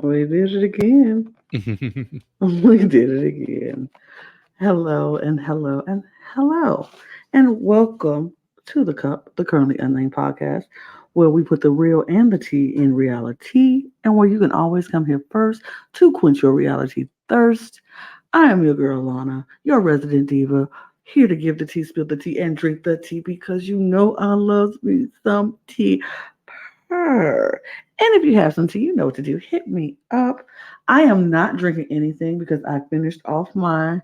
We did it again. We did it again. Hello and hello and hello. And welcome to the Cup, the Currently Unnamed Podcast, where we put the real and the tea in reality, and where you can always come here first to quench your reality thirst. I am your girl, Lana, your resident diva, here to give the tea, spill the tea, and drink the tea because you know I love me some tea. Purr. And if you have some tea, you know what to do. Hit me up. I am not drinking anything because I finished off my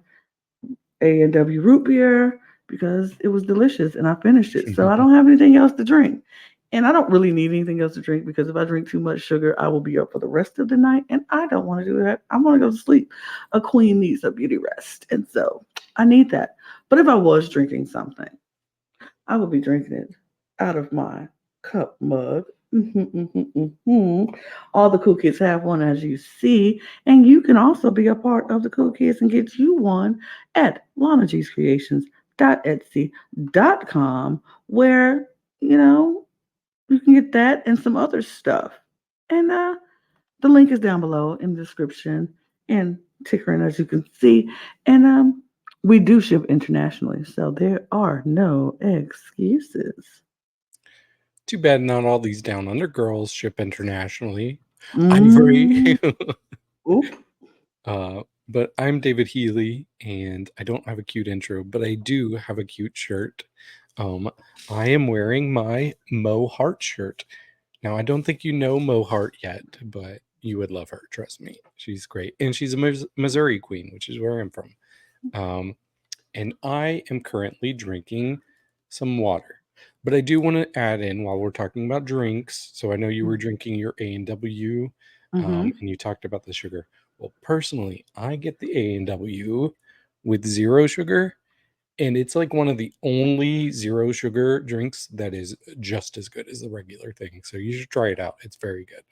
A&W root beer because it was delicious and I finished it. So I don't have anything else to drink. And I don't really need anything else to drink because if I drink too much sugar, I will be up for the rest of the night. And I don't want to do that. I want to go to sleep. A queen needs a beauty rest. And so I need that. But if I was drinking something, I would be drinking it out of my cup mug. All the cool kids have one, as you see, and you can also be a part of the cool kids and get you one at lanagscreations.etsy.com, where you can get that and some other stuff. And the link is down below in the description and tickering, as you can see. And we do ship internationally, so there are no excuses. Too bad not all these Down Under girls ship internationally. Mm. Ivory. Oop. But I'm David Healy, and I don't have a cute intro, but I do have a cute shirt. I am wearing my Mo Hart shirt. Now, I don't think you know Mo Hart yet, but you would love her. Trust me. She's great. And she's a Missouri queen, which is where I'm from. And I am currently drinking some water. But I do want to add in while we're talking about drinks. So I know you were drinking your A&W, and you talked about the sugar. Well, personally, I get the A&W with zero sugar, and it's like one of the only zero sugar drinks that is just as good as the regular thing. So you should try it out. It's very good.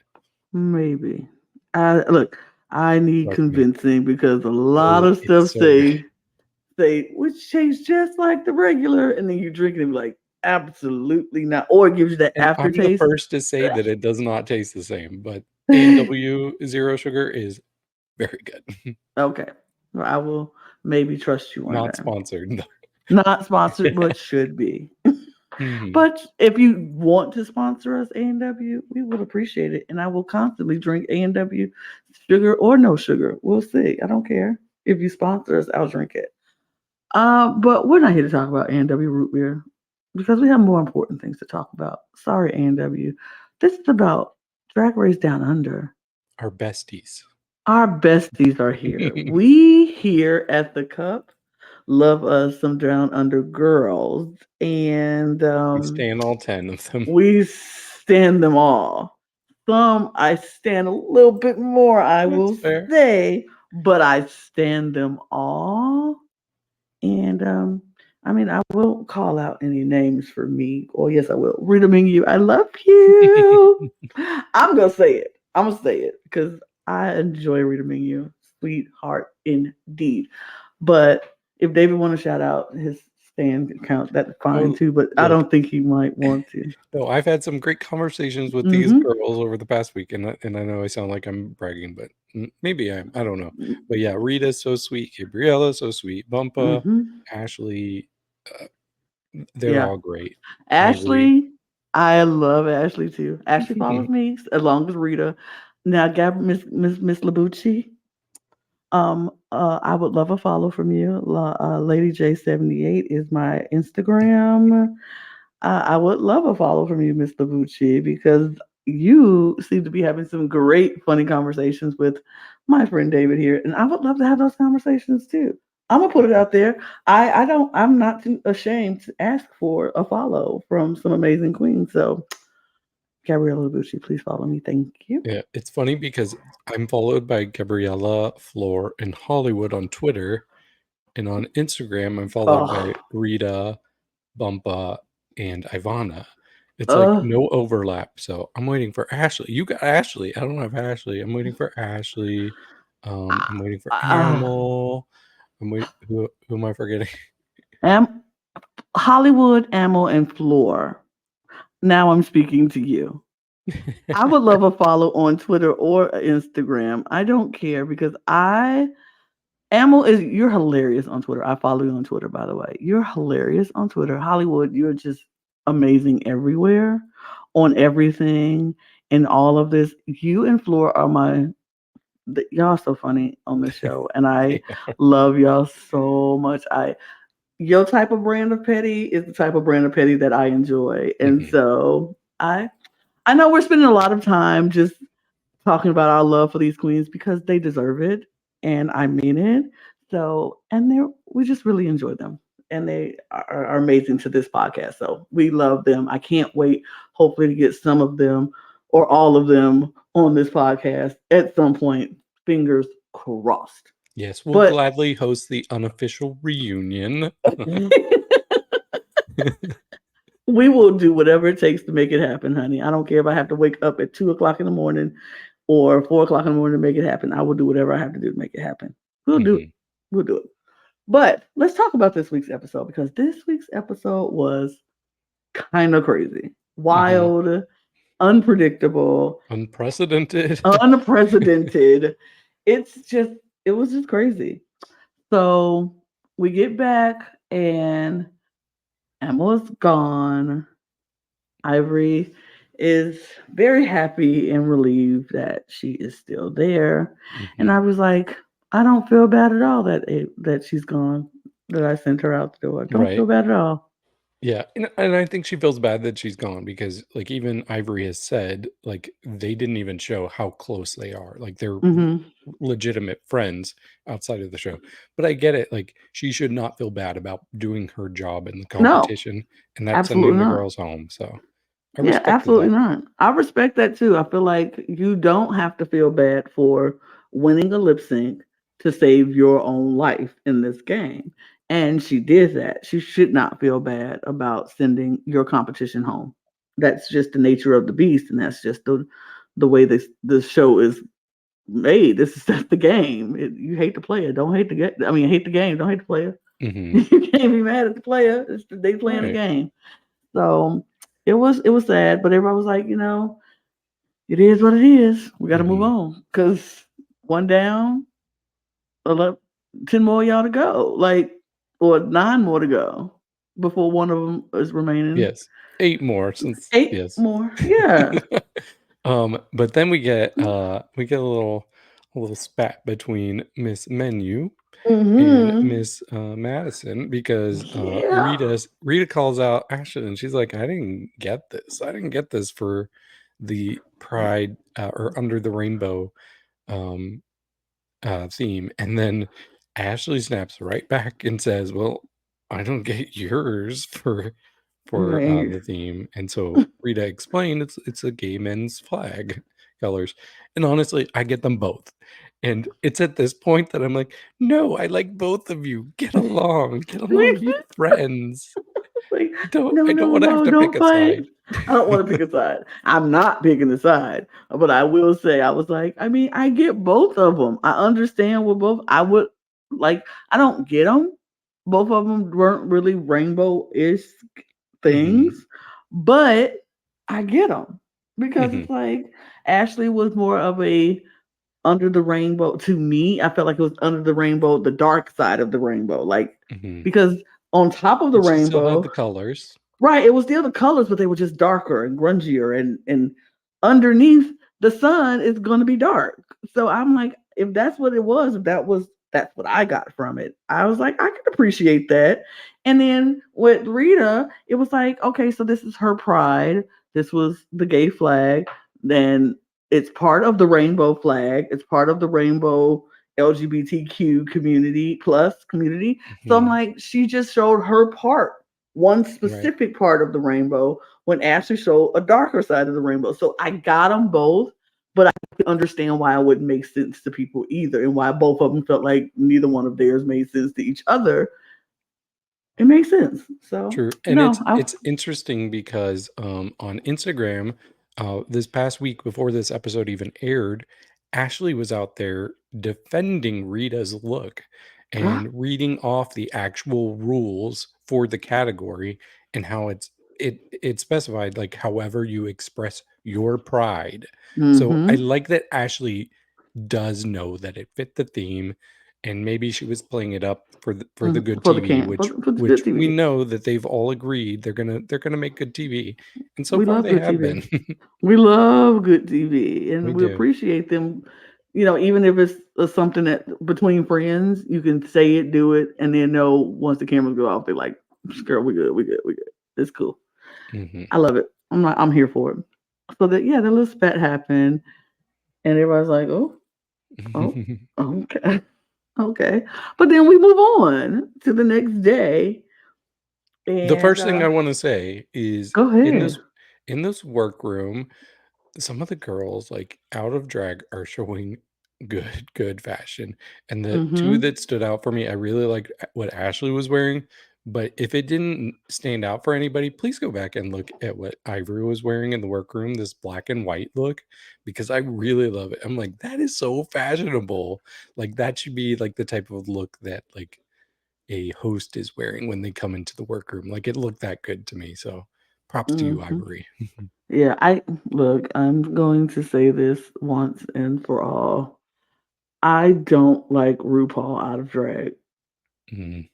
Maybe. Look, I need Trust me. convincing because a lot Oh, of it's stuff so good. say which tastes just like the regular, and then you drink it and be like, absolutely not. Or it gives you that And I'm the aftertaste. first to say that it does not taste the same, but A&W zero sugar is very good. Okay. Well, I will maybe trust you one Not day. sponsored. Not sponsored, but should be. Mhm. But if you want to sponsor us, A&W, we would appreciate it. And I will constantly drink A&W, sugar or no sugar. We'll see. I don't care. If you sponsor us, I'll drink it. But we're not here to talk about A&W root beer because we have more important things to talk about. Sorry, A&W. This is about Drag Race Down Under. Our besties. Our besties are here. We here at the Cup love us some Down Under girls, and We stand all 10 of them. we stand them all. Some I stand a little bit more, I That's will fair. say, but I stand them all. And I mean, I will call out any names for me. Oh, yes, I will. Rita Menu, I love you. I'm gonna say it. I'm gonna say it because I enjoy Rita Menu, sweetheart indeed. But if David want to shout out his stand account, that's fine Well, too. But I look, don't think he might want to. no, I've had some great conversations with these Mm-hmm. girls over the past week, and I know I sound like I'm bragging, but maybe I am. I don't know. But yeah, Rita's so sweet. Gabriella, so sweet. Bumpa, Mm-hmm. Ashley, uh, they're Yeah. all great. Ivory. Ashley, I love Ashley too. Ashley follows me as long as Rita. Now, Miss Labucci, I would love a follow from you. Lady J78 is my Instagram. I would love a follow from you, Miss Labucci, because you seem to be having some great, funny conversations with my friend David here, and I would love to have those conversations too. I'm gonna put it out there. I'm not too ashamed to ask for a follow from some amazing queens. So, Gabriella Labucci, please follow me. Thank you. Yeah, it's funny because I'm followed by Gabriella, Flor, and Hollywood on Twitter, and on Instagram I'm followed by Oh, Rita, Bumpa, and Ivanna. It's like no overlap. So I'm waiting for Ashley. You got Ashley. I don't have Ashley. I'm waiting for Ashley. I'm waiting for uh, Animal. I'm wait. Who am I forgetting? Am Hollywood, Ammo, and Flor. Now I'm speaking to you. I would love a follow on Twitter or Instagram. I don't care because you're hilarious on Twitter. I follow you on Twitter, by the way. You're hilarious on Twitter. Hollywood, you're just amazing everywhere, on everything, and all of this. You and Flor are y'all so funny on the show, and I love y'all so much. Your type of brand of petty is the type of brand of petty that I enjoy, and Mhm. so I know we're spending a lot of time just talking about our love for these queens because they deserve it, and I mean it. So, and we just really enjoy them, and they are amazing to this podcast. So we love them. I can't wait, hopefully, to get some of them or all of them on this podcast at some point. Fingers crossed. Yes, we'll But gladly host the unofficial reunion. we will do whatever it takes to make it happen, honey. I don't care if I have to wake up at 2 o'clock in the morning or 4 o'clock in the morning to make it happen. I will do whatever I have to do to make it happen. We'll do it. Mhm. We'll do it. But let's talk about this week's episode because this week's episode was kind of crazy, Mhm. wild, unpredictable, Unprecedented. unprecedented. It was just crazy. So we get back and Emma's gone. Ivory is very happy and relieved that she is still there. And I Mhm. was like, I don't feel bad at all that she's gone, that I sent her out the door. Don't feel Right. bad at all. Yeah, and I think she feels bad that she's gone because, like, even Ivory has said, like, they didn't even show how close they are. Like, they're Hmm. legitimate friends outside of the show. But I get it. Like, she should not feel bad about doing her job in the No, competition, and that's sending absolutely the not. girls home. So I Yeah, respected absolutely that. not. I respect that too. I feel like you don't have to feel bad for winning a lip sync to save your own life in this game. And she did that. She should not feel bad about sending your competition home. That's just the nature of the beast, and that's just the way the show is made. This is that's the game. You hate the player, don't hate the game. I mean, hate the game, don't hate the player. Hmm. You can't be mad at the player. They playing the Right. game. So it was sad, but everybody was like, it is what it is. We got to move Hmm. on because one down, 11, 10 more y'all to go, like or 9 more to go before one of them is remaining. Yes. 8 more since, 8 yes. more, yeah. But then we get a little spat between Miss Menu and Mm-hmm. Miss Madison because Yeah. Rita calls out Ashley and she's like, I didn't get this. I didn't get this for the Pride or Under the Rainbow um, theme. And then Ashley snaps right back and says, well, I don't get yours for Right. the theme. And so Rita explained it's a gay men's flag colors. And honestly, I get them both. And it's at this point that I'm like, no, I like both of you. Get along, be friends. Like, Don't no, I don't no, want to have no, to pick don't a fight. side. I don't want to pick a side. I'm not picking a side, but I will say I was like, I mean, I get both of them. I understand what both. I would like. I don't get them. Both of them weren't really rainbow-ish Hmm. things, but I get them because Hmm. it's like Ashley was more of a under the rainbow to me. I felt like it was under the rainbow, the dark side of the rainbow, like Hmm. because on top of the But she still had rainbow. the colors. Right, it was still the colors, but they were just darker and grungier, and underneath the sun is going to be dark. So I'm like, if that's what it was, if that's what I got from it. I was like, I can appreciate that. And then with Rita, it was like, okay, so this is her pride. This was the gay flag. Then it's part of the rainbow flag. It's part of the rainbow LGBTQ community plus community. So I'm Hmm. like, she just showed her part, one Right. specific part of the rainbow, when Ashley showed a darker side of the rainbow. So I got them both, but I can understand why it wouldn't make sense to people either, and why both of them felt like neither one of theirs made sense to each other. It makes sense. So True, and no, I it's interesting because on Instagram, this past week before this episode even aired, Ashley was out there defending Rita's look and reading off the actual rules for the category and how it specified like however you express your pride. So I Mm-hmm. like that Ashley does know that it fit the theme, and maybe she was playing it up for the good For the TV, camp, which for the good we TV. know that they've all agreed they're gonna make good TV, and so We far love they good have TV. been. We love good TV, We and we do. appreciate them. Even if it's something that between friends, you can say it, do it, and then know once the cameras go off, they're like, "Girl, we good, we good, we good. It's cool." Hmm. I love it. I'm here for it. So that the little spat happened, and everybody's like, "Oh, oh, okay, okay." But then we move on to the next day, The and first thing I want to say is go in ahead. this workroom, some of the girls like out of drag are showing good fashion, and the two Mm-hmm. that stood out for me, I really liked what Ashley was wearing. But if it didn't stand out for anybody, please go back and look at what Ivory was wearing in the workroom, this black and white look, because I really love it. I'm like, that is so fashionable. Like that should be like the type of look that like a host is wearing when they come into the workroom. Like it looked that good to me. So props to you, Mm-hmm. Ivory. Yeah, I look, I'm going to say this once and for all. I don't like RuPaul out of drag. Mm,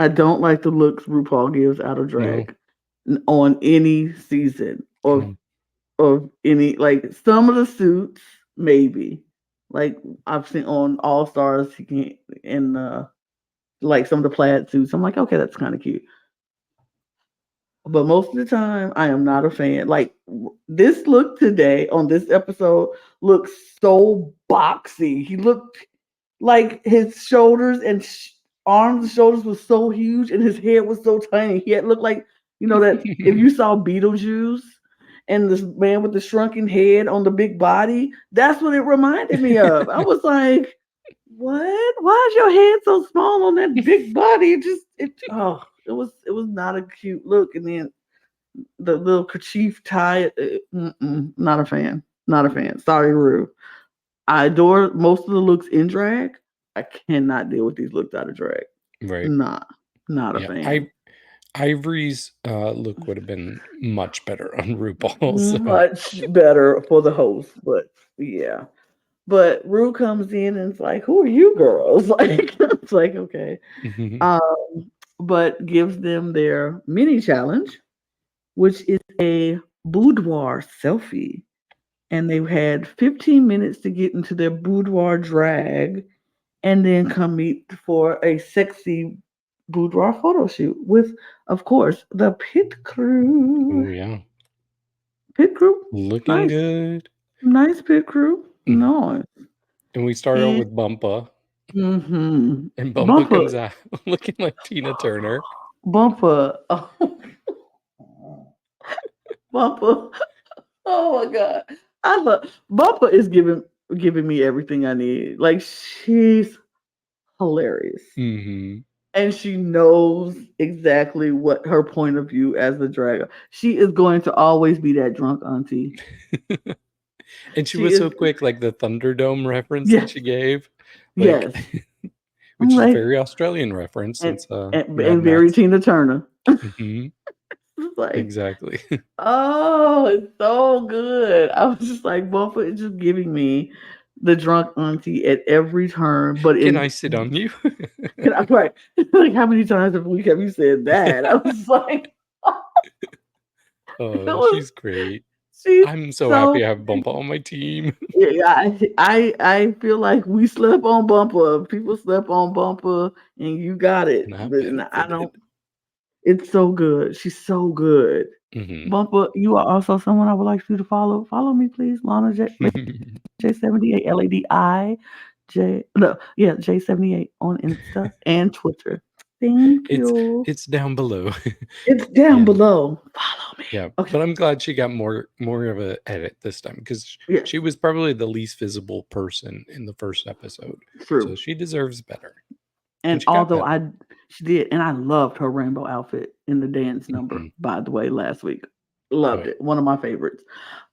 I don't like the looks RuPaul gives out of no. drag on any season or Mm. of any, like some of the suits maybe. Like I've seen on All Stars he can in like some of the plaid suits. I'm like, okay, that's kind of cute. But most of the time, I am not a fan. Like this look today on this episode looks so boxy. He looked like his shoulders and arms and shoulders was so huge, and his head was so tiny. He had looked like that if you saw Beetlejuice and this man with the shrunken head on the big body, that's what it reminded me of. I was like, what? Why is your head so small on that big body? It was not a cute look. And then the little kerchief tie. Not a fan. Not a fan. Sorry, Rue. I adore most of the looks in drag. I cannot deal with these looks out of drag. Right. Not, not a Yeah. fan. Ivory's look would have been much better on RuPaul. So Much better for the host, but yeah. But Rue comes in and it's like, "Who are you girls?" Like it's like okay, mhm. um, but gives them their mini challenge, which is a boudoir selfie. And they had 15 minutes to get into their boudoir drag and then come meet for a sexy boudoir photo shoot with, of course, the pit crew. Oh yeah. Pit crew? Looking Nice. good. Nice pit crew. Mhm. Nice. And we start out And with Bumpa. mm-hmm. And Bumpa Bumper. comes out looking like Tina Turner. Bumper. Bumper. Oh my god. I love Bumper is giving me everything I need. Like she's hilarious. Hmm. And she knows exactly what her point of view as the drag. She is going to always be that drunk auntie. And she She was so is quick, like the Thunderdome reference that yes, she gave, like, yes. I'm which is a like very Australian reference and since and Mad very Max. Tina Turner. Hmm. It's like, Exactly. oh, it's so good. I was just like, Bumper is just giving me the drunk auntie at every turn, but Can in I sit on you? right. Like how many times a week have you said that? I was like, it Oh, was she's great. she's I'm so happy so I have Bumpa on my team. yeah, I feel like we slept on Bumper. People slept on Bumper, and you got it. And I But I don't. benefited. It's so good. She's so good. Hmm. Bumper, you are also someone I would like you to follow. Follow me, please, Lana J78 LADI no yeah J78 on Insta and Twitter. Thank it's you. it's down below. It's down Yeah. below. Follow me. Yeah, Okay. but I'm glad she got more of a edit this time because Yes. she was probably the least visible person in the first episode. So True. she deserves better. And And she got although better. she did, and I loved her rainbow outfit in the dance number, Mhm. by the way, last week. Oh, Loved it. One of my favorites.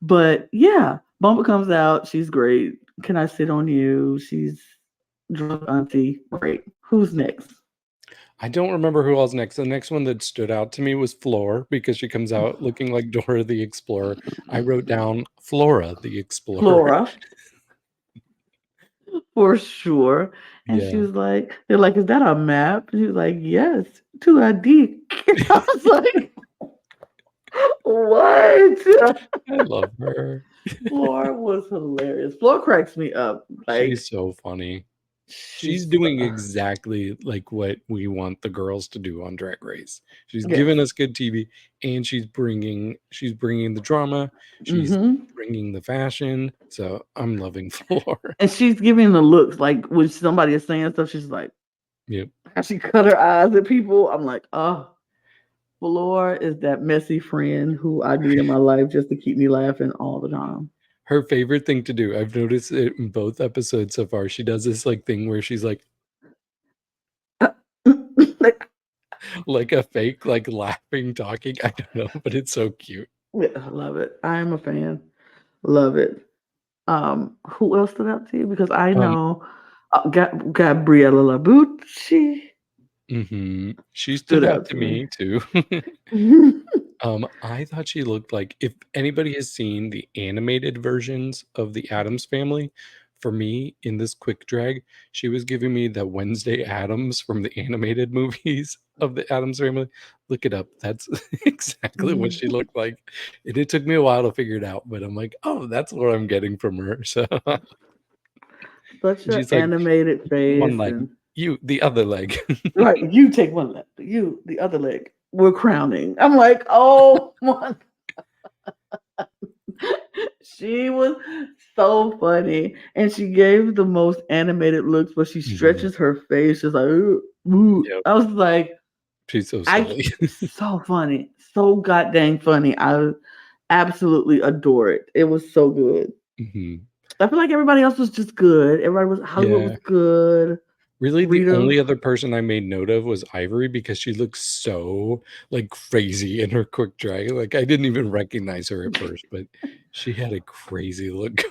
But yeah, Bumper comes out. She's great. Can I sit on you? She's drunk auntie. Great. Who's next? I don't remember who else next. The next one that stood out to me was Flor because she comes out looking like Dora the Explorer. I wrote down Flora the Explorer. Flora, for sure. And she Yeah. was like, they're like, is that a map? And she was like, yes, to a D. I was like, what? I love her. Floor was hilarious. Floor cracks me up. Like, She's so funny. She's she's, doing exactly like what we want the girls to do on Drag Race. She's yes. giving us good TV, and she's bringing the drama. She's Hmm. bringing the fashion. So I'm loving Flor. And she's giving the looks. Like, when somebody is saying stuff, she's like, Yep. how she cut her eyes at people. I'm like, oh, Floor is that messy friend who I need in my life just to keep me laughing all the time. Her favorite thing to do, I've noticed it in both episodes so far. She does this like thing where she's like a fake, like laughing, talking. I don't know, but it's so cute. Yeah, I love it. I am a fan. Love it. Who else stood out to you? Because I Um, know Gabriella Labucci she stood stood out out to to me. me too. I thought she looked like, if anybody has seen the animated versions of the Addams Family, for me in this quick drag, she was giving me the Wednesday Addams from the animated movies of the Addams Family. Look it up. That's exactly what she looked like. And it took me a while to figure it out, but I'm like, oh, that's what I'm getting from her. So Such an she's like, animated one face, leg, and you the other leg. right, you take one leg, you the other leg. We're crowning. I'm like, oh my. She was so funny, and she gave the most animated looks, but she Mhm. stretches her face just like, ooh, ooh. Yep. I was like, She's so I silly. so funny, so goddamn funny. I absolutely adore it. It was so good. Mhm. I feel like everybody else was just good. Everybody was Hollywood Yeah. was good. Really, the Rita, only other person I made note of was Ivory because she looks so, like, crazy in her quick drag. Like, I didn't even recognize her at first, but she had a crazy look.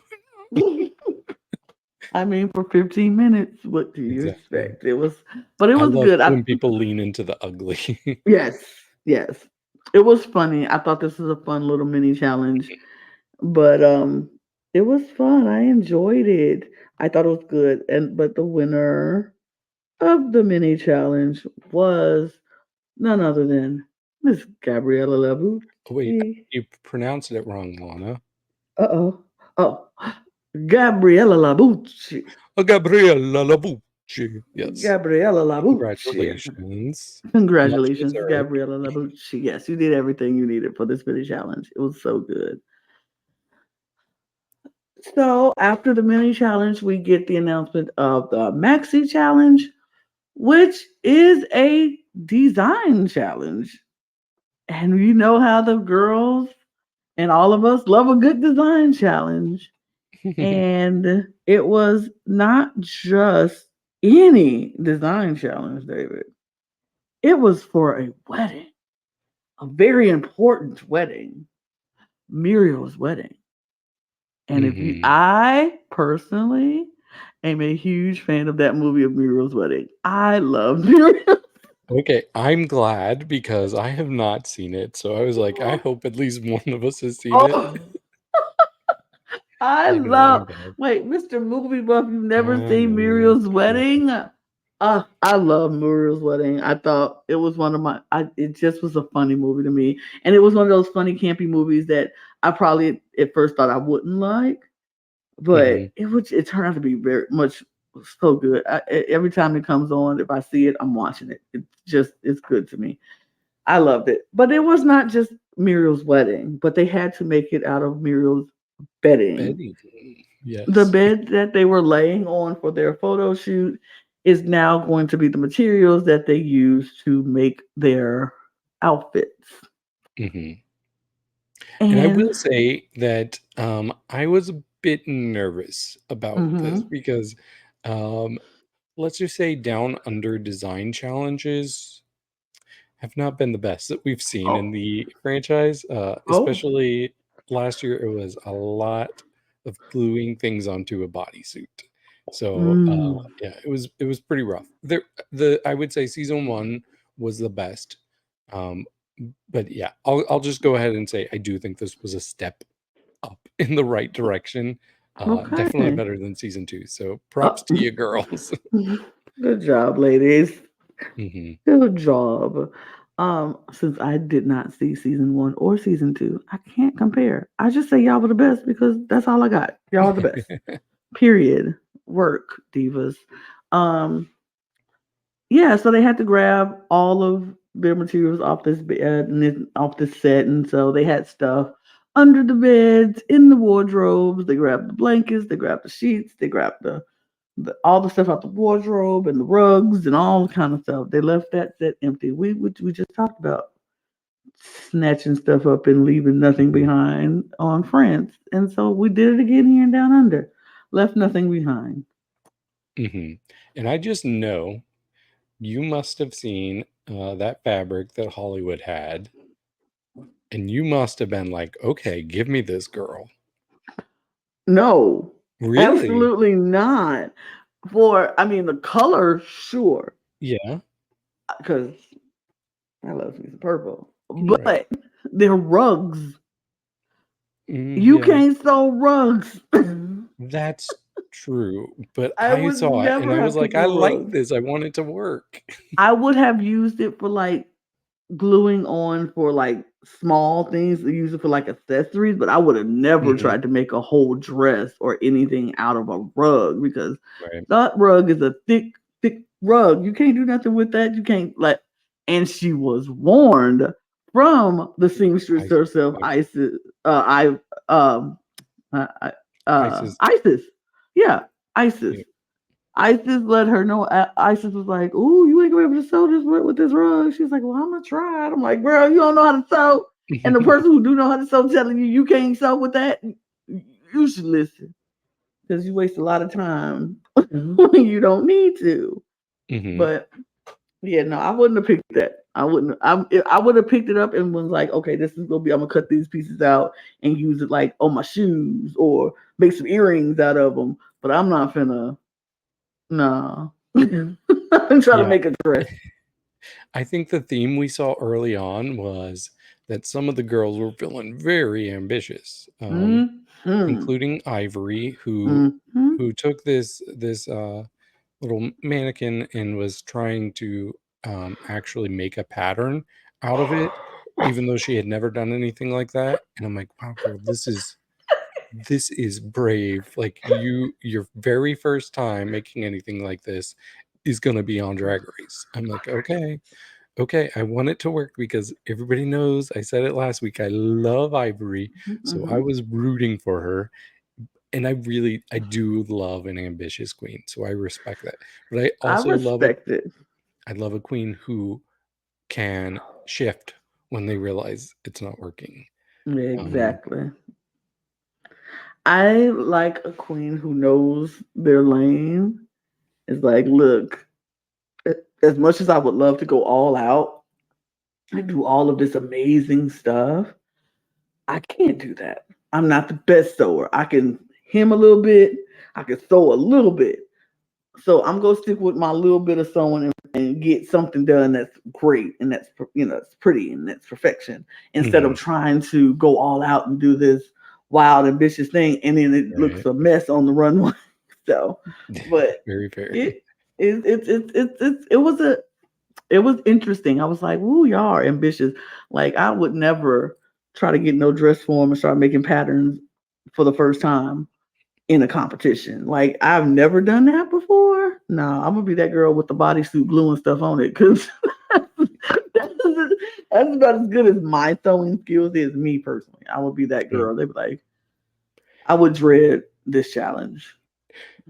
I mean, for 15 minutes, what do you Exactly. expect? It was, but it I was love good. when people lean into the ugly. Yes, yes, it was funny. I thought this was a fun little mini challenge, but it was fun. I enjoyed it. I thought it was good, and but the winner of the mini challenge was none other than Miss Gabriella Oh, wait, Labucci. you pronounced it wrong, Lana. Uh-oh. Oh, Gabriella Labucci. Oh, Gabriella Labucci. Yes. Gabriella Labucci. Congratulations. Much Congratulations, deserved. Gabriella Labucci. Yes, you did everything you needed for this mini challenge. It was so good. So after the mini challenge, we get the announcement of the maxi challenge, which is a design challenge. And you know how the girls and all of us love a good design challenge. And it was not just any design challenge, David. It was for a wedding, a very important wedding, Muriel's wedding. And if you, Mhm. I personally am a huge fan of that movie of Muriel's Wedding. I love Muriel. Okay, I'm glad because I have not seen it. So I was like, I hope at least one of us has seen it. Oh, I I know, I'm love. bad. Wait, Mr. Movie Buff, you've never I seen know. Muriel's Wedding? I love Muriel's Wedding. I thought it was one of my. It just was a funny movie to me, and it was one of those funny campy movies that I probably at first thought I wouldn't like, but Mhm. it turned out to be very much so good. Every time it comes on, if I see it, I'm watching it. It's good to me. I loved it, but it was not just Muriel's wedding, but they had to make it out of Muriel's bedding. Betty. The Yes. bed that they were laying on for their photo shoot is now going to be the materials that they use to make their outfits. Mhm. And I will And say that I was a bit nervous about this mhm. because um, let's just say down under design challenges have not been the best that we've seen in Oh, the franchise. oh, Especially last year, it was a lot of gluing things onto a bodysuit. So Mm. yeah, it was pretty rough. I would say season 1 was the best. Um, but yeah, I'll just go ahead and say I do think this was a step up in the right direction. Definitely Okay. better than season 2. So Uh, props to you, girls. good job, ladies. Hmm. Good job. Since I did not see season 1 or season 2, I can't compare. I just say y'all were the best because that's all I got. Y'all are the best. Period. Work, divas. Um, yeah, so they had to grab all of their materials off this bed and off this set, and so they had stuff under the beds, in the wardrobes. They grabbed the blankets, they grabbed the sheets, they grabbed all the stuff out the wardrobe and the rugs and all kind of stuff. They left that set empty. We just talked about snatching stuff up and leaving nothing Hmm. behind on France, and so we did it again here in Down Under. Left nothing behind. Hmm. And I just know you must have seen that fabric that Hollywood had, and you must have been like, okay, give me this, girl. No, Really? absolutely not. I mean, the color, sure, Yeah. because I love me some purple, Right. but they're rugs. You Yeah, can't sew rugs. that's true. But I I would saw it and never I was have like, picked I a like rug. this. I want it to work. I would have used it for like gluing on for like small things to use it for like accessories, but I would have never Hmm. tried to make a whole dress or anything out of a rug because Right. that rug is a thick, thick rug. You can't do nothing with that. You can't like. And she was warned from the seamstress I, herself, I, Isis. I I, Isis. Isis. Yeah, Isis. Yeah. Isis let her know. Isis was like, "Ooh, you ain't gonna be able to sew this with this rug." She's like, "Well, I'm gonna try it." I'm like, "Girl, you don't know how to sew." And the person who do know how to sew telling you can't sew with that, you should listen because you waste a lot of time when you don't need to. Hmm. But yeah, no, I wouldn't have picked that. I wouldn't. I would have picked it up and was like, "Okay, this is gonna be. I'm gonna cut these pieces out and use it like on my shoes or make some earrings out of them." But I'm not finna. No. I'm trying to Yeah. make a dress. I think the theme we saw early on was that some of the girls were feeling very ambitious, Mm-hmm. including Ivory, Mm-hmm. who took this little mannequin and was trying to actually make a pattern out of it, even though she had never done anything like that. And I'm like, wow, girl, this is brave. Like your very first time making anything like this is gonna be on Drag Race. I'm like, okay, I want it to work because everybody knows I said it last week. I love Ivory, so I Mm-hmm. was rooting for her. And I do love an ambitious queen, so I respect that. But I I also respect it. I love a queen who can shift when they realize it's not working. Um, Exactly. I like a queen who knows their lane. It's like, look, as much as I would love to go all out and do all of this amazing stuff, I can't do that. I'm not the best sewer. I can hem a little bit, I can sew a little bit. So I'm gonna stick with my little bit of sewing and get something done that's great and that's it's pretty and that's perfection instead of mhm, trying to go all out and do this wild ambitious thing and then it looks right. a mess on the runway. So, but Very fair. it it was it was interesting. I was like, "Ooh, y'all are ambitious." Like I would never try to get no dress form and start making patterns for the first time in a competition. Like I've never done that before. No, I'm gonna be that girl with the bodysuit gluing stuff on it because that's about as good as my sewing skills is. Me personally, I would be that Mm, girl. They'd be like, I would dread this challenge.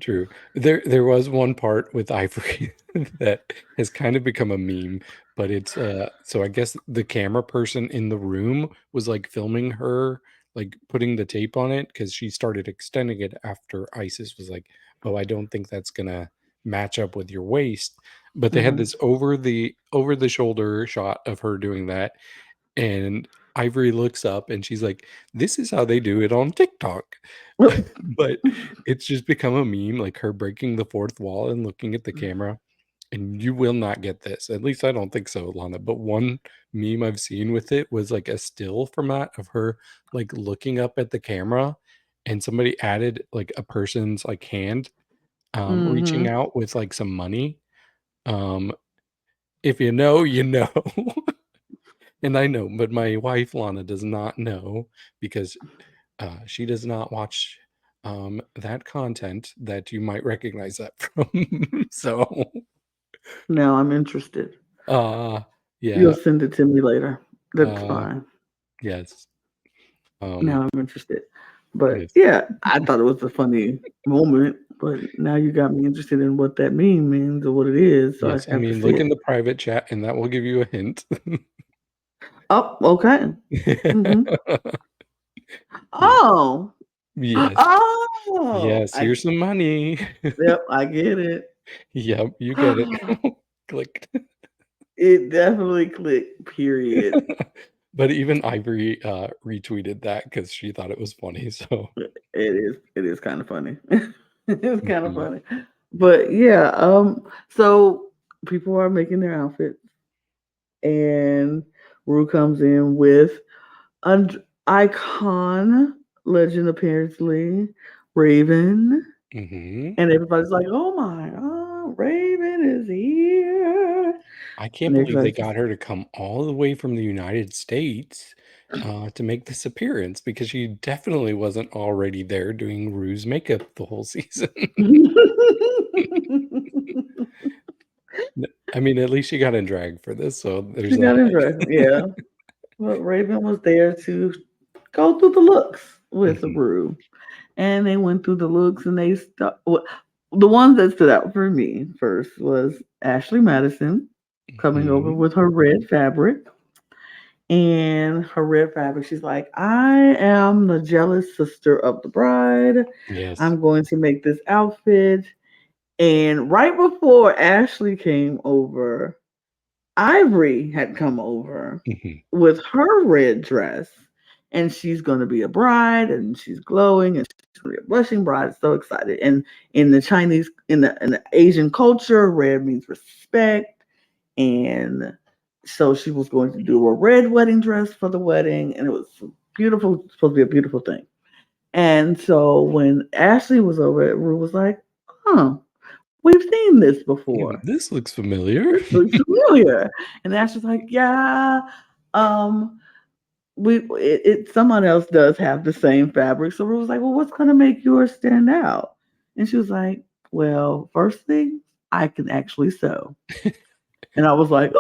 true. There was one part with Ivory that has kind of become a meme, but it's so I guess the camera person in the room was like filming her, like putting the tape on it because she started extending it after Isis was like, "Oh, I don't think that's gonna match up with your waist." But they had Hmm. this over the shoulder shot of her doing that, and Ivory looks up and she's like, "This is how they do it on TikTok." But it's just become a meme, like her breaking the fourth wall and looking at the camera. And you will not get this. At least I don't think so, Lana. But one meme I've seen with it was like a still format of her like looking up at the camera, and somebody added like a person's like hand reaching Mm-hmm. out with like some money. Um, if you know, you know. And I know, but my wife Lana does not know because she does not watch that content that you might recognize that from. So, Now I'm interested. uh, You'll yeah, send it to me later. That's uh, fine. yes, Now I'm interested. But yes, yeah, I thought it was a funny moment. But now you got me interested in what that meme means or what it is. So I yes. I have to mean, see look it. in the private chat, and that will give you a hint. Oh, okay. Mm-hmm. Yeah. Oh. Yes, Oh. yes. Here's some money. Yep, I get it. Yep, you get it. Clicked. It definitely clicked, period. But even Ivory retweeted that because she thought it was funny. So. It is kind of funny. It's kind of Mhm. funny. But yeah, so people are making their outfits and Rue comes in with an icon legend apparently, Raven. Mhm. And everybody's like, oh my god, Raven is here. I can't And believe they everybody's just got her to come all the way from the United States, to make this appearance because she definitely wasn't already there doing Rue's makeup the whole season. I mean, at least she got in drag for this, so there's she got that. interested. Yeah. But Raven was there to go through the looks with Mhm. Rue. And they went through the looks and the ones that stood out for me first was Ashley Madison coming over Mhm. with her red fabric. And her red fabric, she's like, I am the jealous sister of the bride. Yes. I'm going to make this outfit. And right before Ashley came over, Ivory had come over Mhm. with her red dress, and she's going to be a bride, and she's glowing, and she's going to be a blushing bride. So excited! And in the Chinese, in the Asian culture, red means respect, and so she was going to do a red wedding dress for the wedding, and it was beautiful, supposed to be a beautiful thing. And so when Ashley was over, Rue was like, "Huh, we've seen this before." This looks familiar. This looks familiar. And Ashley's like, yeah, um, someone else does have the same fabric. So we was like, well, what's gonna make yours stand out? And she was like, well, first thing, I can actually sew. And I was like,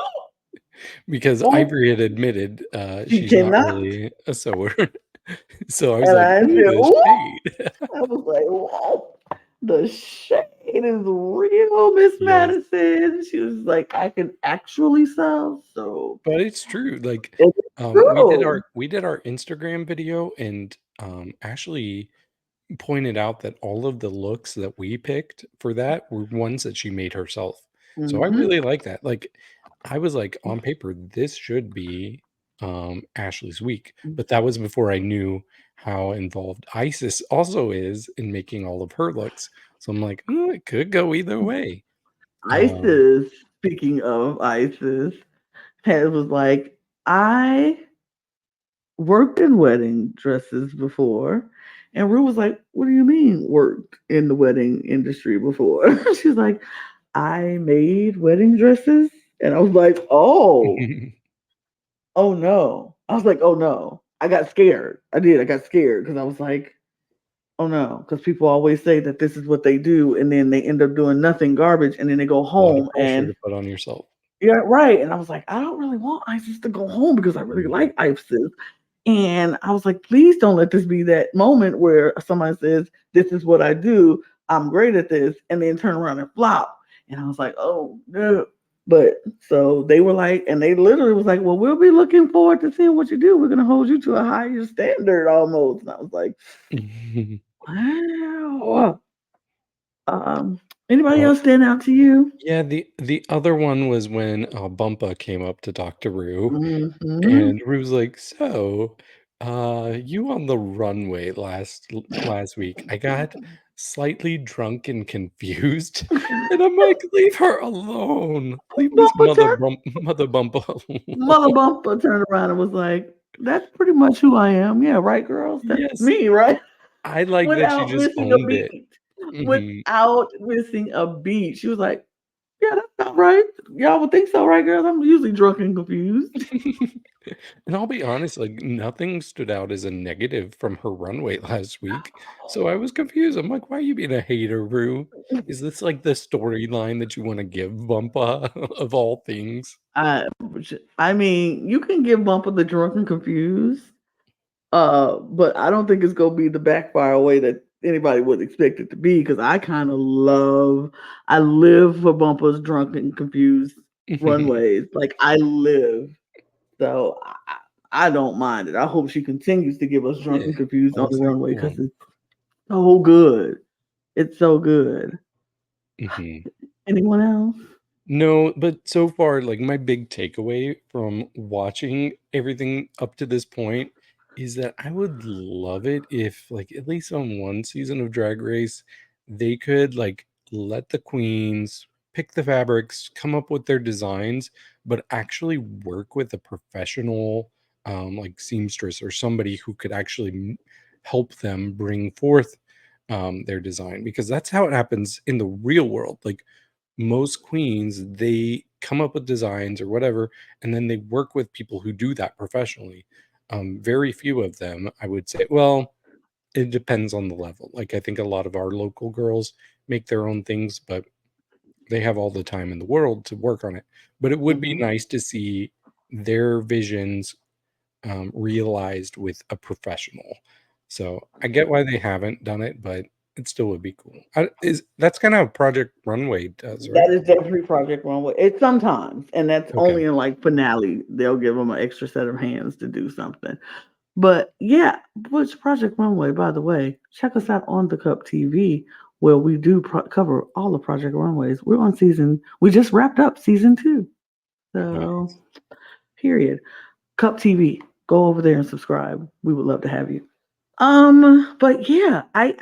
Because oh, Ivory had admitted, she she's not cannot. really a sewer. So I was And like, I "Ooh, said, the what? shade." I was like, whoa. The shade is real, Miss Yes. Madison. She was like, I can actually sew. So But it's true, like, it's true. we did our Instagram video, and, Ashley pointed out that all of the looks that we picked for that were ones that she made herself. So I Hmm. really like that, like, I was like, on paper, this should be, Ashley's week, but that was before I knew how involved Isis also is in making all of her looks. So I'm like, "Mm, it could go either way." Um Isis, speaking of Isis, was like, I worked in wedding dresses before. And Rue was like, what do you mean worked in the wedding industry before? She's like, I made wedding dresses. And I was like, oh no. I was like, oh no. I got scared. I did. I got scared because I was like, oh no. Because people always say that this is what they do. And then they end up doing nothing garbage. And then they go A lot of home pressure and to put on yourself. yeah, right. And I was like, I don't really want Isis to go home because I really Mhm. like Isis. And I was like, please don't let this be that moment where somebody says, this is what I do. I'm great at this. And then turn around and flop. And I was like, oh, no. But so they were like, and they literally was like, well, we'll be looking forward to seeing what you do. We're going to hold you to a higher standard almost. And I was like, wow. Anybody Uh, else stand out to you? yeah, the other one was when Bumpa came up to talk to Rue, Mm-hmm. and Rue's like, "So, you on the runway last week? I got slightly drunk and confused," and I'm like, "Leave her alone. Leave this Bumper turn, mother Bumpa Mother alone." Bumper turned around and was like, "That's pretty much who I am. Yeah, right, girls. That's Yes, me, right?" I like that she Without just missing a owned it. beat. Mhm. Without missing a beat. She was like, "Yeah, that's not right. Y'all would think so, right, girls? I'm usually drunk and confused." And I'll be honest, like, nothing stood out as a negative from her runway last week, so I was confused. I'm like, "Why are you being a hater, Rue? Is this, like, the storyline that you wanna give Bumpa of all things?" I, I mean, you can give Bumper the drunk and confused, but I don't think it's gonna be the backfire way that anybody would expect it to be. Because I live for Bumper's drunk and confused runways. Like I live, so I don't mind it. I hope she continues to give us drunk Yeah, and confused on the as they runway go because on. it's so good. It's so good. Mhm. Anyone else? No, but so far, like, my big takeaway from watching everything up to this point is that I would love it if, like, at least on one season of Drag Race, they could, like, let the queens pick the fabrics, come up with their designs, but actually work with a professional, like, seamstress or somebody who could actually help them bring forth their design, because that's how it happens in the real world. Like, most queens, they come up with designs or whatever, and then they work with people who do that professionally. Very few of them, I would say. Well, it depends on the level. Like, I think a lot of our local girls make their own things, but they have all the time in the world to work on it. But it would be Hmm. nice to see their visions realized with a professional. So I get why they haven't done it, but it still would be cool. Is that's kind of Project Runway does, That right? is definitely Project Runway. It's sometimes, and that's Okay. only in like finale. They'll give them an extra set of hands to do something. But yeah, which Project Runway, by the way, check us out on the Cup TV where we do cover all the Project Runways. We're on we just wrapped up season 2. So, Nice. period. Cup TV, go over there and subscribe. We would love to have you. But yeah, I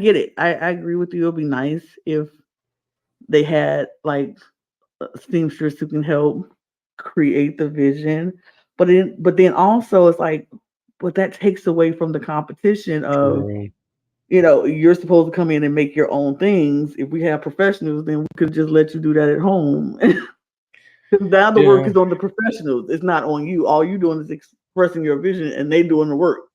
get it. I agree with you. It'll be nice if they had like seamstress who can help create the vision. But then also it's like, but that takes away from the competition of, True. you're supposed to come in and make your own things. If we have professionals, then we could just let you do that at home. Because now the work Yeah. is on the professionals. It's not on you. All you doing is expressing your vision, and they doing the work.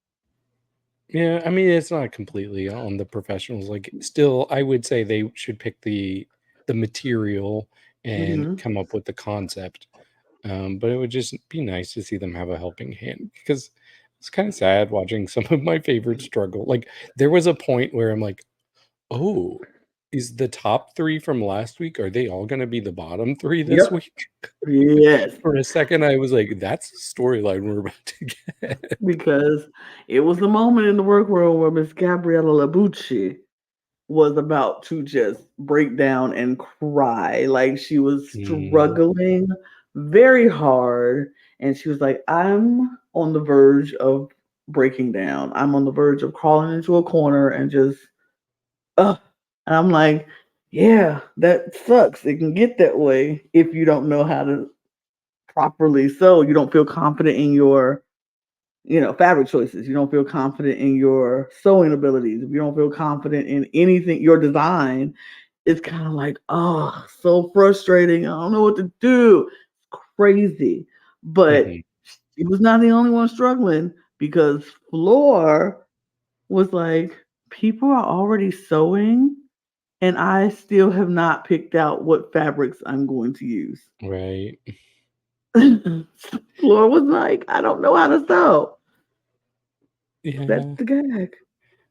Yeah, I mean, it's not completely on the professionals. Like, still, I would say they should pick the material and Hmm. come up with the concept. But it would just be nice to see them have a helping hand, because it's kind of sad watching some of my favorites struggle. Like, there was a point where I'm like, "Oh, is the top 3 from last week, are they all gonna be the bottom 3 this Yep. week?" Yes. For a second, I was like, "That's the storyline we're about to get." Because it was the moment in the workroom where Miss Gabriella Labucci was about to just break down and cry. Like she was Mm, struggling very hard. And she was like, I'm on the verge of breaking down. I'm on the verge of crawling into a corner and just, ugh. And I'm like, yeah, that sucks. It can get that way if you don't know how to properly sew. You don't feel confident in your fabric choices. You don't feel confident in your sewing abilities. If you don't feel confident in anything, your design, it's kind of like, oh, so frustrating. I don't know what to do. Crazy. But mhm. she was not the only one struggling because Flor was like, people are already sewing, and I still have not picked out what fabrics I'm going to use. Right. Flor was like, I don't know how to sew. That's Yeah. the gag.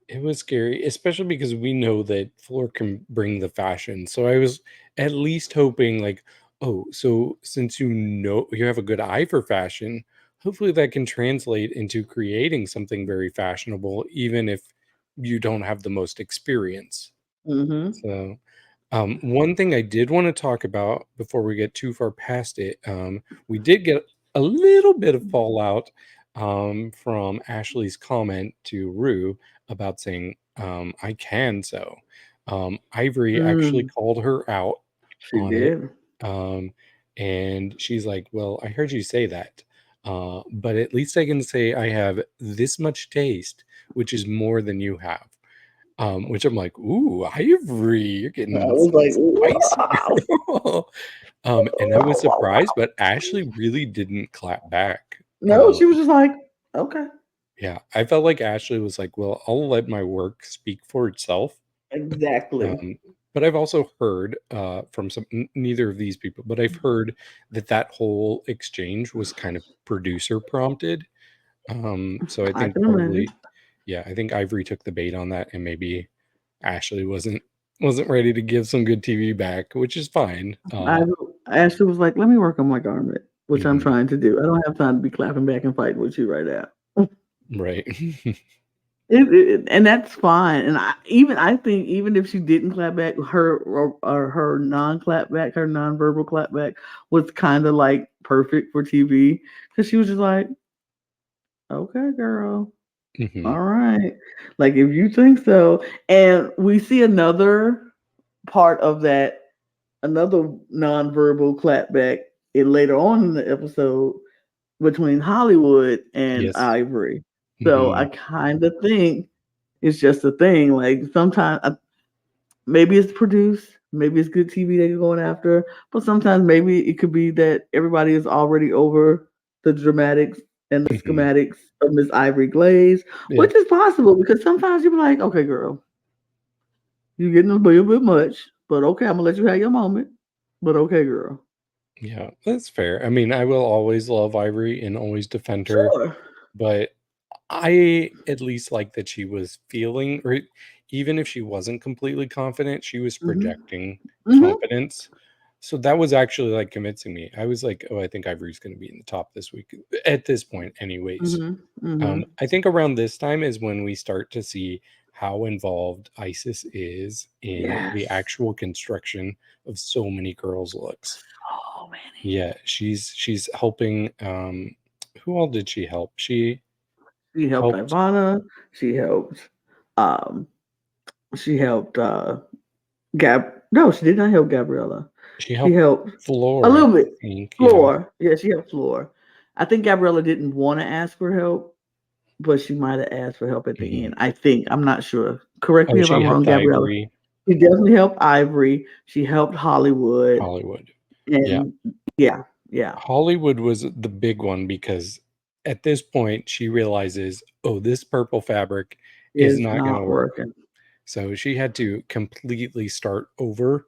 It was scary, especially because we know that Flor can bring the fashion. So I was at least hoping, like, oh, so since you know you have a good eye for fashion, hopefully that can translate into creating something very fashionable, even if you don't have the most experience. Hmm. So One thing I did want to talk about before we get too far past it, we did get a little bit of fallout from Ashley's comment to Rue about saying, I can so. Ivory actually Mm, called her out she on it. did. Um, and she's like, well, I heard you say that. But at least I can say I have this much taste, which is more than you have. Which I'm like, ooh, Ivory, you're I getting was like, spicy, wow. girl. And I was surprised, but Ashley really didn't clap back. No, she was just like, okay. Yeah, I felt like Ashley was like, well, I'll let my work speak for itself. Exactly. Um, but I've also heard from neither of these people, but I've heard that whole exchange was kind of producer prompted. So I I think can imagine. probably, yeah, I think Ivory took the bait on that, and maybe Ashley wasn't ready to give some good TV back, which is fine. I Ashley was like, let me work on my garment, which I'm Mhm, trying to do. I don't have time to be clapping back and fighting with you right now. right. And that's fine. And I think even if she didn't clap back, or her non-clap back, her non-verbal clap back was kind of like perfect for TV because she was just like, "Okay, girl, Mhm, all right." Like if you think so, and we see another part of that, another non-verbal clap back, later on in the episode between Hollywood and yes. Ivory. So I Mhm, kind of think it's just a thing. Like sometimes, maybe it's produced, maybe it's good TV that you're going after, but sometimes maybe it could be that everybody is already over the dramatics and the mhm. schematics of Miss Ivory Glaze, Yeah, which is possible because sometimes you be like, okay, girl, you're getting a little bit much, but okay, I'm gonna let you have your moment. But okay, girl. yeah, that's fair. I mean, I will always love Ivory and always defend her, Sure. but I at least like that she was feeling, or even if she wasn't completely confident, she was Hmm. projecting Hmm. confidence. So that was actually like convincing me. I was like, oh, I think Ivory's going to be in the top this week at this point, anyways. Hmm. Hmm. I think around this time is when we start to see how involved ISIS is in Yes. the actual construction of so many girls' looks. So many. Yeah, she's helping. Who all did she help? She She helped helped. Ivanna. She helped. Um. She helped. No, she did not help Gabriella. She She helped helped a Flor, I little bit. think. Yeah. Flor. Yeah, she helped Flor. I think Gabriella didn't want to ask for help, but she might have asked for help at the Mhm. end. I think. I'm not sure. Correct Oh, me if she I'm wrong, helped Gabriella. Ivory, She definitely helped Ivory. She helped Hollywood. Hollywood. Yeah. And yeah, yeah. Hollywood was the big one because at this point she realizes, oh, this purple fabric is Is not going to not work. working. So she had to completely start over.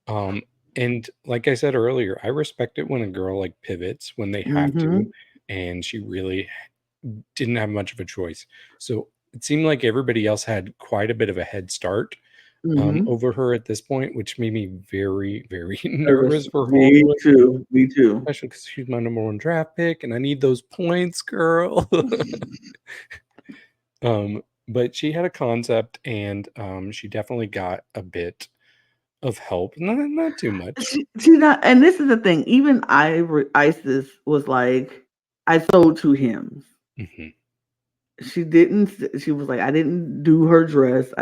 Um, and like I said earlier, I respect it when a girl like pivots when they have to, Mm-hmm. and she really didn't have much of a choice. So it seemed like everybody else had quite a bit of a head start Mm-hmm. over her at this point, which made me very, very Nervous. nervous for Me Hollywood, too. Me too. especially because she's my number one draft pick, and I need those points, girl. But she had a concept, and she definitely got a bit of help, not too much. She not, and this is the thing. Even Isis was like, I sold 2 hymns. Hmm. She didn't. She was like, I didn't do her dress.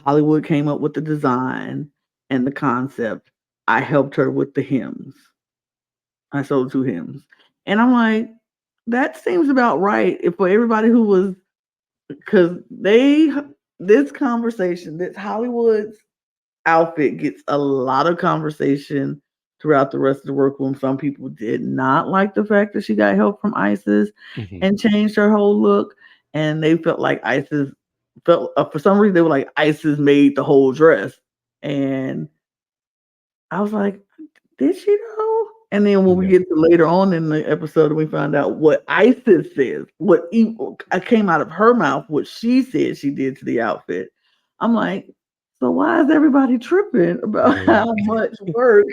Hollywood came up with the design and the concept. I helped her with the hymns. I sold 2 hymns, and I'm like, that seems about right. If for everybody who was, because this conversation, this Hollywood's outfit gets a lot of conversation throughout the rest of the workroom. Some people did not like the fact that she got help from ISIS Hmm. and changed her whole look, and they felt like ISIS felt for some reason they were like ISIS made the whole dress, and I was like, did she know? And then when we Yeah. get to later on in the episode, we find out what Isis says, came out of her mouth, what she said she did to the outfit. I'm like, so why is everybody tripping about Right. how much work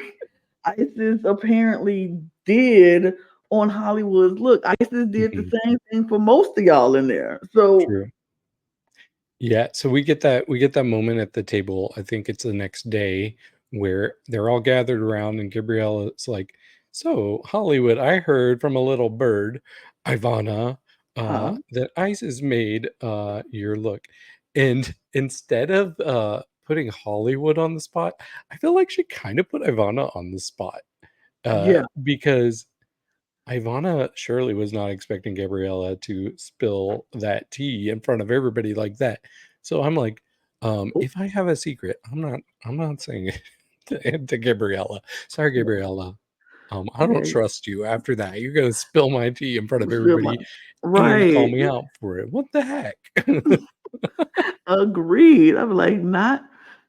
Isis apparently did on Hollywood's look? Isis did the Hmm. same thing for most of y'all in there. So True. Yeah, so we get that moment at the table. I think it's the next day where they're all gathered around and Gabriella's like, "So, Hollywood, I heard from a little bird, Ivanna, Huh? that ice has made your look." And instead of putting Hollywood on the spot, I feel like she kind of put Ivanna on the spot. Yeah. Because Ivana surely was not expecting Gabriella to spill that tea in front of everybody like that. So I'm like, Oh, if I have a secret, I'm not saying it to Gabriella. Sorry, Gabriella. I don't okay. trust you after that. You're gonna spill my tea in front of Still my everybody and call right. me out for it. What the heck? Agreed. I'm like, not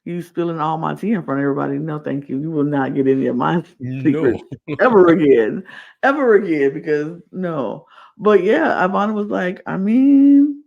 you spilling all my tea in front of everybody. No, thank you. You will not get any of my No. secrets ever again. Ever again, because no. But yeah, Ivana was like, I mean,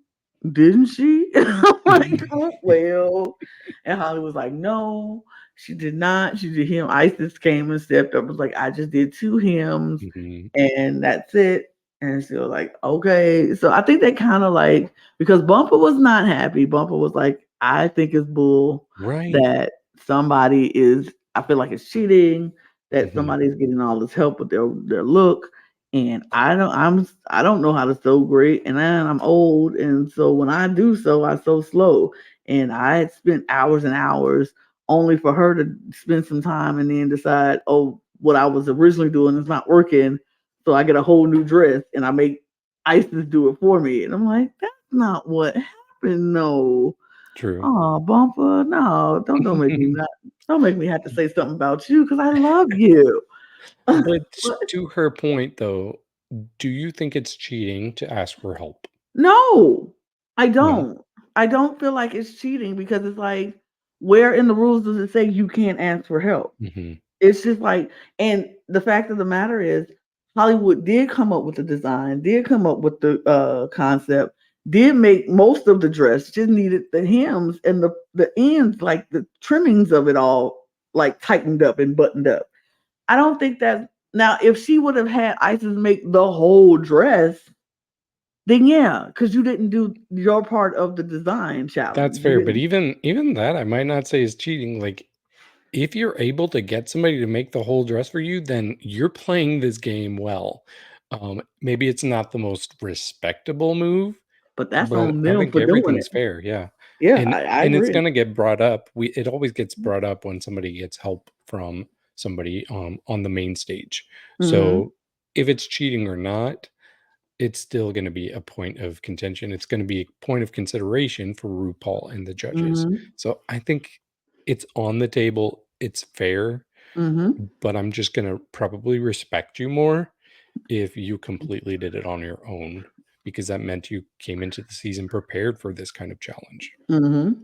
didn't she? I'm like, oh, well. And Holly was like, no, she did not. She did him. Isis came and stepped up, was like, I just did 2 hymns Mhm. and that's it. And she was like, okay. So I think they kind of like, because Bumper was not happy. Bumper was like, I think it's bull Right. that somebody is, I feel like it's cheating, that Mhm. somebody's getting all this help with their look. And I don't know how to sew great, and I'm old, and so when I do sew, I sew slow. And I had spent hours and hours only for her to spend some time and then decide, oh, what I was originally doing is not working. So I get a whole new dress and I make ISIS do it for me. And I'm like, that's not what happened. No. True. Oh, Bumper, no, don't make me have to say something about you because I love you. But But to her point, though, do you think it's cheating to ask for help? no, I No. don't. I don't feel like it's cheating because it's like, where in the rules does it say you can't ask for help? Mhm. It's just like, and the fact of the matter is, Hollywood did come up with the design, did come up with the concept, did make most of the dress, just needed the hems and the ends, like the trimmings of it all, like tightened up and buttoned up. I don't think that now if she would have had Isis make the whole dress, then yeah, because you didn't do your part of the design That's challenge. You fair, but didn't, even that I might not say is cheating. Like, if you're able to get somebody to make the whole dress for you, then you're playing this game well. Maybe it's not the most respectable move, but that's but on I them think for doing everything's it. fair, yeah. Yeah, And I and it's agree. gonna get brought up. It always gets brought up when somebody gets help from somebody on the main stage. Mm-hmm. So if it's cheating or not, it's still going to be a point of contention. It's going to be a point of consideration for RuPaul and the judges. Mm-hmm. So I think it's on the table. It's fair, Mm-hmm. but I'm just going to probably respect you more if you completely did it on your own because that meant you came into the season prepared for this kind of challenge. Mm-hmm.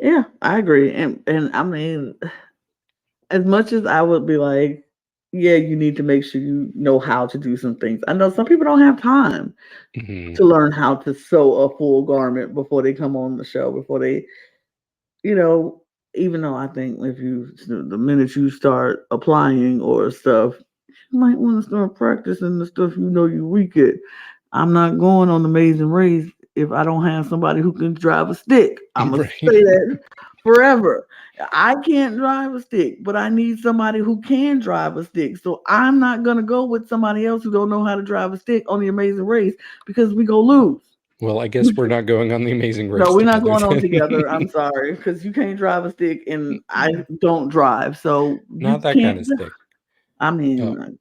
Yeah, I agree. And I mean, as much as I would be like, yeah, you need to make sure you know how to do some things. I know some people don't have time Hmm. to learn how to sew a full garment before they come on the show, before they, you know, even though I think if you, the minute you start applying or stuff, you might want to start practicing the stuff you know you're weak at. I'm not going on Amazing Race if I don't have somebody who can drive a stick. I'm gonna Right. say that forever. I can't drive a stick, but I need somebody who can drive a stick. So I'm not gonna go with somebody else who don't know how to drive a stick on the Amazing Race because we go lose. Well, I guess we're not going on the Amazing No, Race we're not together going on then. together. I'm sorry, because you can't drive a stick and I don't drive. So Not you that kind can't. of stick. I Oh. mean,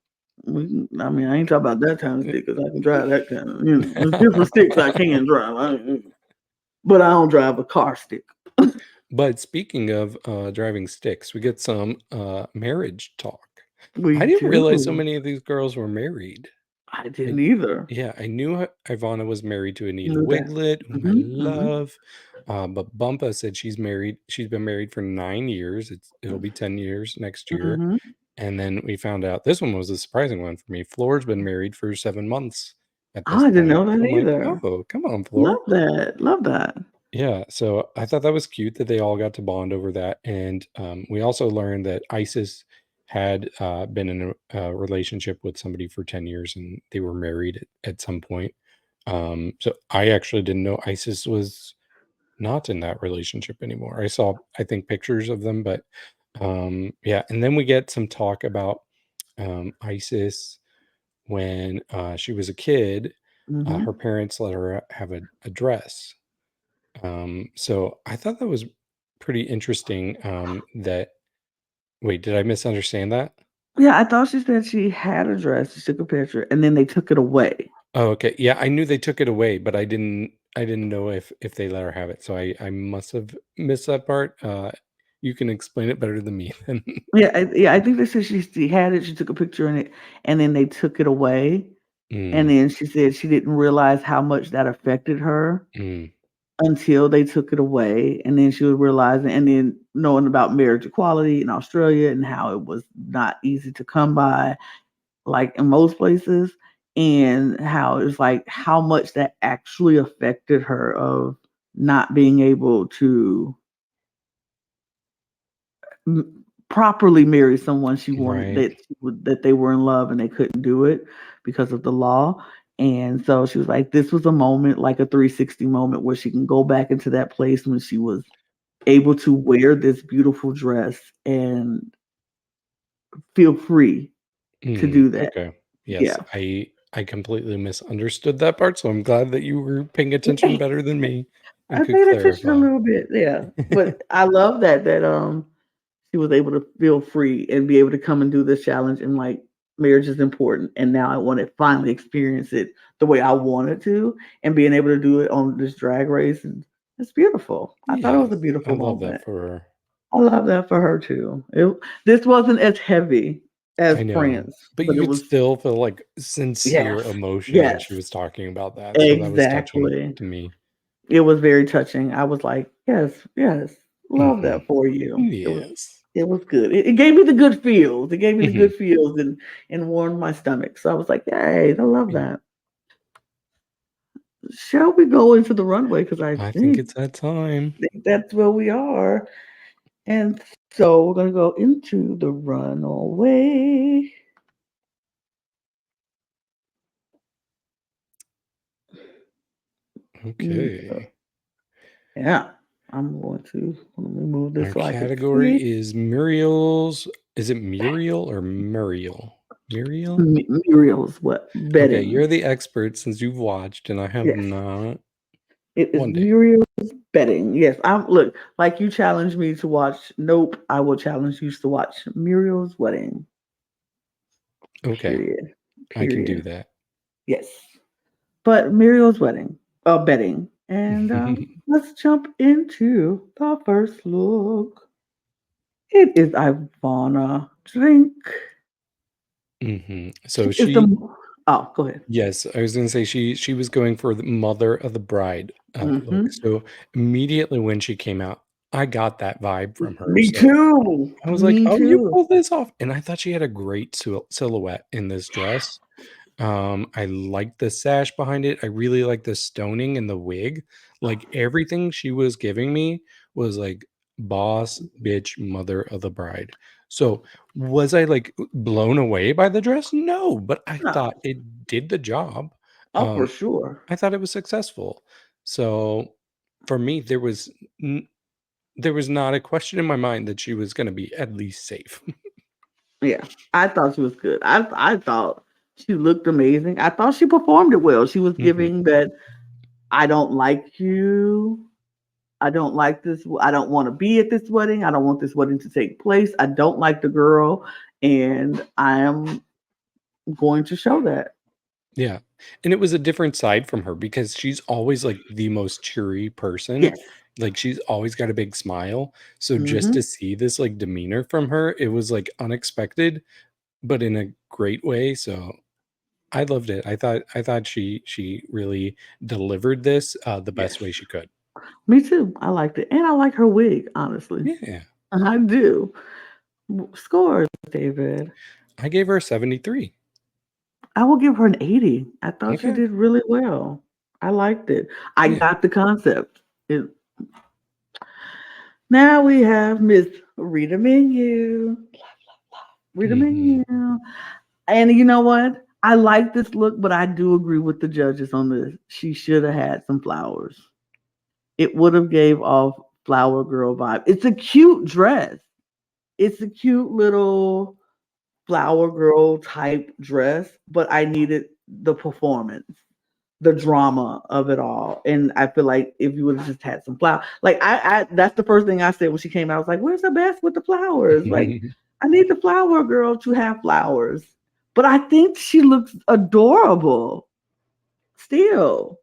I mean, I ain't talking about that kind of stick because I can drive that kind of. There's different sticks I can drive. But I don't drive a car stick. But speaking of driving sticks, we get some marriage talk. We I didn't realize so do. many of these girls were married. I I, didn't either. yeah, I knew Ivana was married to Anita Knew that. Wiglet, whom I Hmm. love. But Bumpa said she's married. She's been married for 9 years. It'll be 10 years next year. Hmm. And then we found out this one was a surprising one for me. Flor's been married for 7 months at Oh, this I didn't point. know that So I'm like, either. oh, come on, Flor. Love that. Love that. Yeah, so I thought that was cute that they all got to bond over that, and we also learned that Isis had been in a relationship with somebody for 10 years, and they were married at some point. So I actually didn't know Isis was not in that relationship anymore. I saw, I think, pictures of them, but yeah. And then we get some talk about Isis when she was a kid. Her Mm-hmm. parents let her have a dress. So I thought that was pretty interesting. That Wait, did I misunderstand that? Yeah, I thought she said she had a dress. She took a picture, and then they took it away. Oh, okay. Yeah, I knew they took it away, but I didn't know if they let her have it. So I must have missed that part. You can explain it better than me then. Yeah, I think they said she had it. She took a picture in it, and then they took it away. And Mm, then she said she didn't realize how much that affected her mm, until they took it away, and then she was realizing, and then knowing about marriage equality in Australia and how it was not easy to come by, like in most places, and how it was like how much that actually affected her of not being able to properly marry someone she wanted right. that they were in love and they couldn't do it because of the law. And so she was like, this was a moment, like a 360 moment, where she can go back into that place when she was able to wear this beautiful dress and feel free to do that. Okay. Yes, Yeah. I completely misunderstood that part, so I'm glad that you were paying attention better than me and I could paid attention a clarify. little bit, yeah. But I love that she was able to feel free and be able to come and do this challenge, and like marriage is important, and now I want to finally experience it the way I wanted to, and being able to do it on this drag race, and it's beautiful. I thought it was a Yes, I beautiful love that moment. for her. I love that for her too. This wasn't as heavy as I know, France, but but you it could was, still feel like sincere yes, emotion when yes, she was talking about that. So that was touching exactly. to me. It was very touching. I was like, yes, yes, love Hmm. that for you. Yes. It was good. It gave me the good feels. It gave me the Hmm. good feels and warmed my stomach. So I was like, "Yay, I love Yeah. that." Shall we go into the runway? Because I I think think, it's that time. that's where we are. And so we're gonna go into the runway. Mm, Okay. yeah, I'm going to let me move this Our so I can category see. is Muriel's. Is it Muriel or Muriel? Muriel? Muriel's what Okay, bedding? you're the expert since you've watched, and I have Yes, not. it is One day. Muriel's bedding. Yes, I'm look like you challenged me to watch. Nope, I will challenge you to watch Muriel's wedding. Okay, Period. I can do Period. that. Yes. But Muriel's wedding, bedding. And let's jump into the first look. It is Ivanna Drink. So Is the she, oh, go ahead. yes, I was gonna say she was going for the mother of the bride look. Hmm. So immediately when she came out, I got that vibe from her. Me So too. I was like, Me "Oh, you too. pulled this off," and I thought she had a great silhouette in this dress. I like the sash behind it. I really like the stoning and the wig. Like everything she was giving me was like boss bitch mother of the bride. So was I like blown away by the dress? No, but I No. thought it did the job. Oh, for Um, sure. I thought it was successful. So for me, there was not a question in my mind that she was going to be at least safe. Yeah. I thought she was good. I thought she looked amazing. I thought she performed it well. She was Mhm. giving that I don't like you. I don't like this. I don't want to be at this wedding. I don't want this wedding to take place. I don't like the girl, and I am going to show that. Yeah, and it was a different side from her because she's always, like, the most cheery person, Yes. like, she's always got a big smile, so just to Hmm. see this, like, demeanor from her, it was, like, unexpected, but in a great way, so I loved it. I thought she really delivered this, the Yes. best way she could. Me too. I liked it, and I like her wig. Honestly, Yeah, I do. Scores, David. I gave her a 73. I will give her an 80. I thought she Okay, did really well. I liked it. I yeah. got the concept. Now we have Miss Rita Menu. Rita Mhm. Menu. And you know what? I like this look, but I do agree with the judges on this. She should have had some flowers. it would have gave off flower girl vibe. It's a cute dress. It's a cute little flower girl type dress, but I needed the performance, the drama of it all. And I feel like if you would have just had some flowers, like I that's the first thing I said when she came out. I was like, "Where's the best with the flowers?" Like, I need the flower girl to have flowers. But I think she looks adorable still.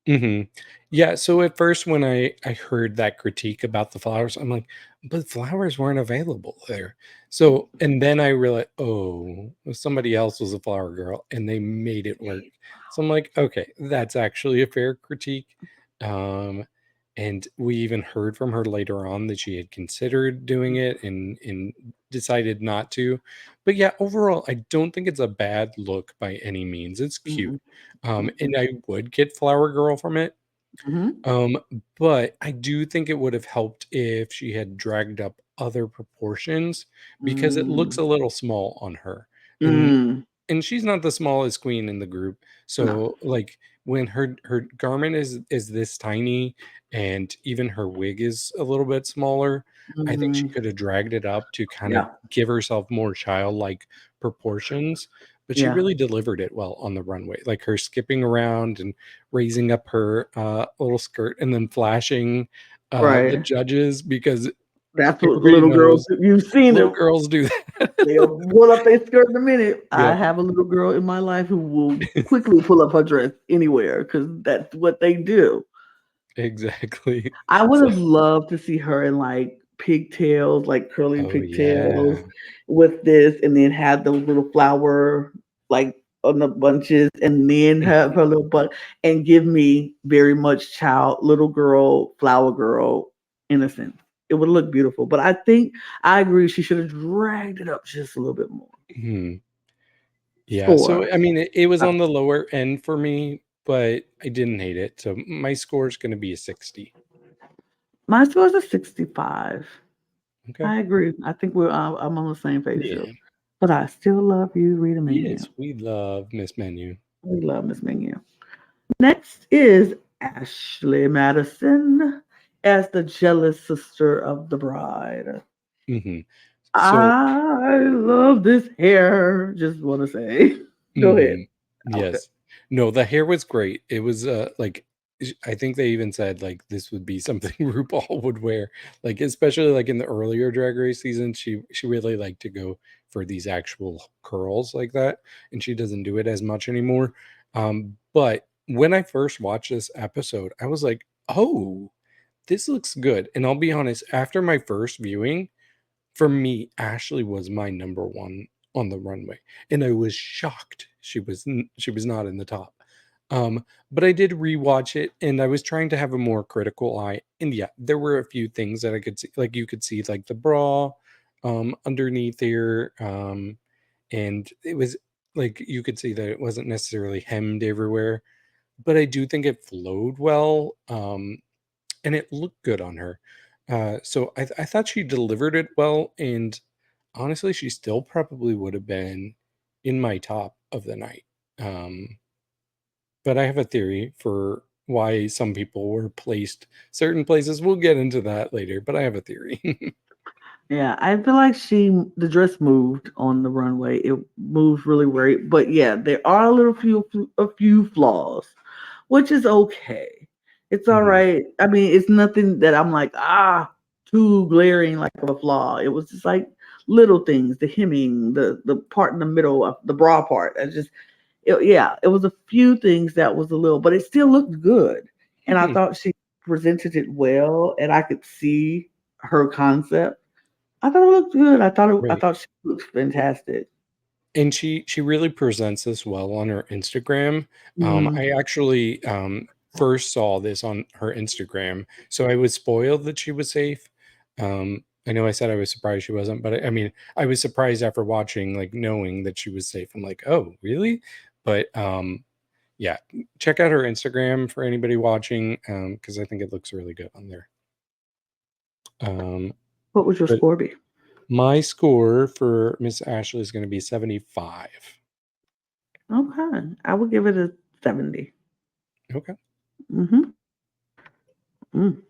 Hmm. Yeah. So at first, when I heard that critique about the flowers, I'm like, but flowers weren't available there. So and then I realized, oh, somebody else was a flower girl, and they made it work. So I'm like, okay, that's actually a fair critique. Um, and we even heard from her later on that she had considered doing it and decided not to. But yeah, overall, I don't think it's a bad look by any means. It's cute. Mm-mm, And mm-mm, I would get Flower Girl from it. mhm, Um, but I do think it would have helped if she had dragged up other proportions because it looks mm, a little small on her. And mm. and she's not the smallest queen in the group. No. So like when her garment is this tiny and even her wig is a little bit smaller, I think she Mhm. could have dragged it up to kind of Yeah. give herself more childlike proportions. But she Yeah. really delivered it well on the runway, like her skipping around and raising up her little skirt and then flashing the Right. judges because That's what everybody little girls knows do. You've seen little them. girls do that. They'll pull up their skirt in a minute. I Yep, have a little girl in my life who will quickly pull up her dress anywhere because that's what they do. exactly. I would So, have loved to see her in like pigtails, like curly oh pigtails yeah. with this, and then have those little flower like on the bunches, and then have her little butt and give me very much child, little girl, flower girl innocence. It would look beautiful. But I think I agree she should have dragged it up just a little bit more. Mhm. Yeah, so, 4. I mean, it was Oh, on the lower end for me, but I didn't hate it, so my score is gonna be a 60. my score is a 65. Okay. I agree. I think I'm on the same page as you. Yeah. But I still love you, Rita Menu. Yes, we love Miss Menu. We love Miss Menu. Next is Ashley Madison as the jealous sister of the bride. Mhm. So I love this hair. Just want to say, go ahead. mhm. Outfit. Yes. No, the hair was great. It was, like, I think they even said, like, this would be something RuPaul would wear. Like, especially, like, in the earlier Drag Race season, she really liked to go for these actual curls like that, and she doesn't do it as much anymore. But when I first watched this episode, I was like, "Oh, this looks good." And I'll be honest, after my first viewing, for me, Ashley was my number 1 on the runway, and I was shocked she was not in the top. But I did rewatch it, and I was trying to have a more critical eye, and yeah, there were a few things that I could see, like, you could see, like, the bra, underneath here, and it was like, you could see that it wasn't necessarily hemmed everywhere, but I do think it flowed well, and it looked good on her. So I thought she delivered it well, and honestly, she still probably would have been in my top of the night. Um, but I have a theory for why some people were placed certain places. We'll get into that later, but I have a theory. Yeah, I feel like the dress moved on the runway. It moved really great, but yeah, there are a few flaws, which is okay. It's all Mhm. right. I mean, it's nothing that I'm like too glaring like of a flaw. It was just like little things, the hemming, the part in the middle of the bra part. Yeah, it was a few things that was a little, but it still looked good, and I Mhm. thought she presented it well, and I could see her concept. I thought it looked good. I Right. thought she looked fantastic. And she really presents this well on her Instagram. Mm. I actually first saw this on her Instagram, so I was spoiled that she was safe. I know I said I was surprised she wasn't, but I mean, I was surprised after watching, like, knowing that she was safe. I'm like, oh, really? But yeah, check out her Instagram for anybody watching, because I think it looks really good on there. Um, What would your but score be? my score for Miss Ashley is going to be 75. Okay, I would give it a 70. Okay. Hmm. Mm.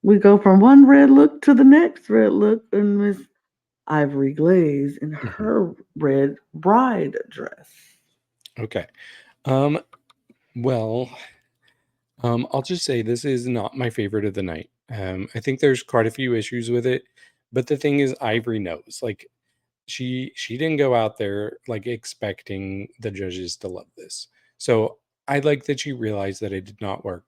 We go from one red look to the next red look, and Miss Ivory Glaze in Mhm. her red bride dress. Okay. Um, well, I'll just say this is not my favorite of the night. I think there's quite a few issues with it, but the thing is, Ivory knows. Like, she didn't go out there like expecting the judges to love this. So I like that she realized that it did not work.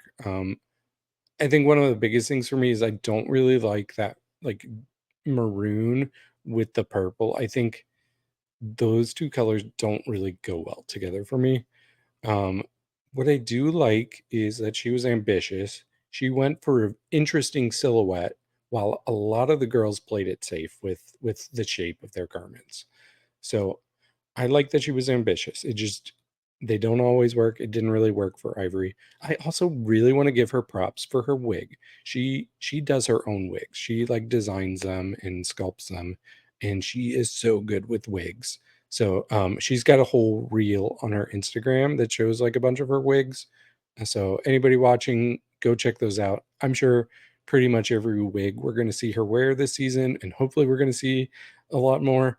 I think one of the biggest things for me is I don't really like that like maroon with the purple. I think those two colors don't really go well together for me. Um, what I do like is that she was ambitious. She went for an interesting silhouette, while a lot of the girls played it safe with the shape of their garments. So I like that she was ambitious. It just they don't always work. It didn't really work for Ivory. I also really want to give her props for her wig. She does her own wigs. She like designs them and sculpts them, and she is so good with wigs. So she's got a whole reel on her Instagram that shows like a bunch of her wigs. So anybody watching, go check those out. I'm sure pretty much every wig we're going to see her wear this season, and hopefully we're going to see a lot more.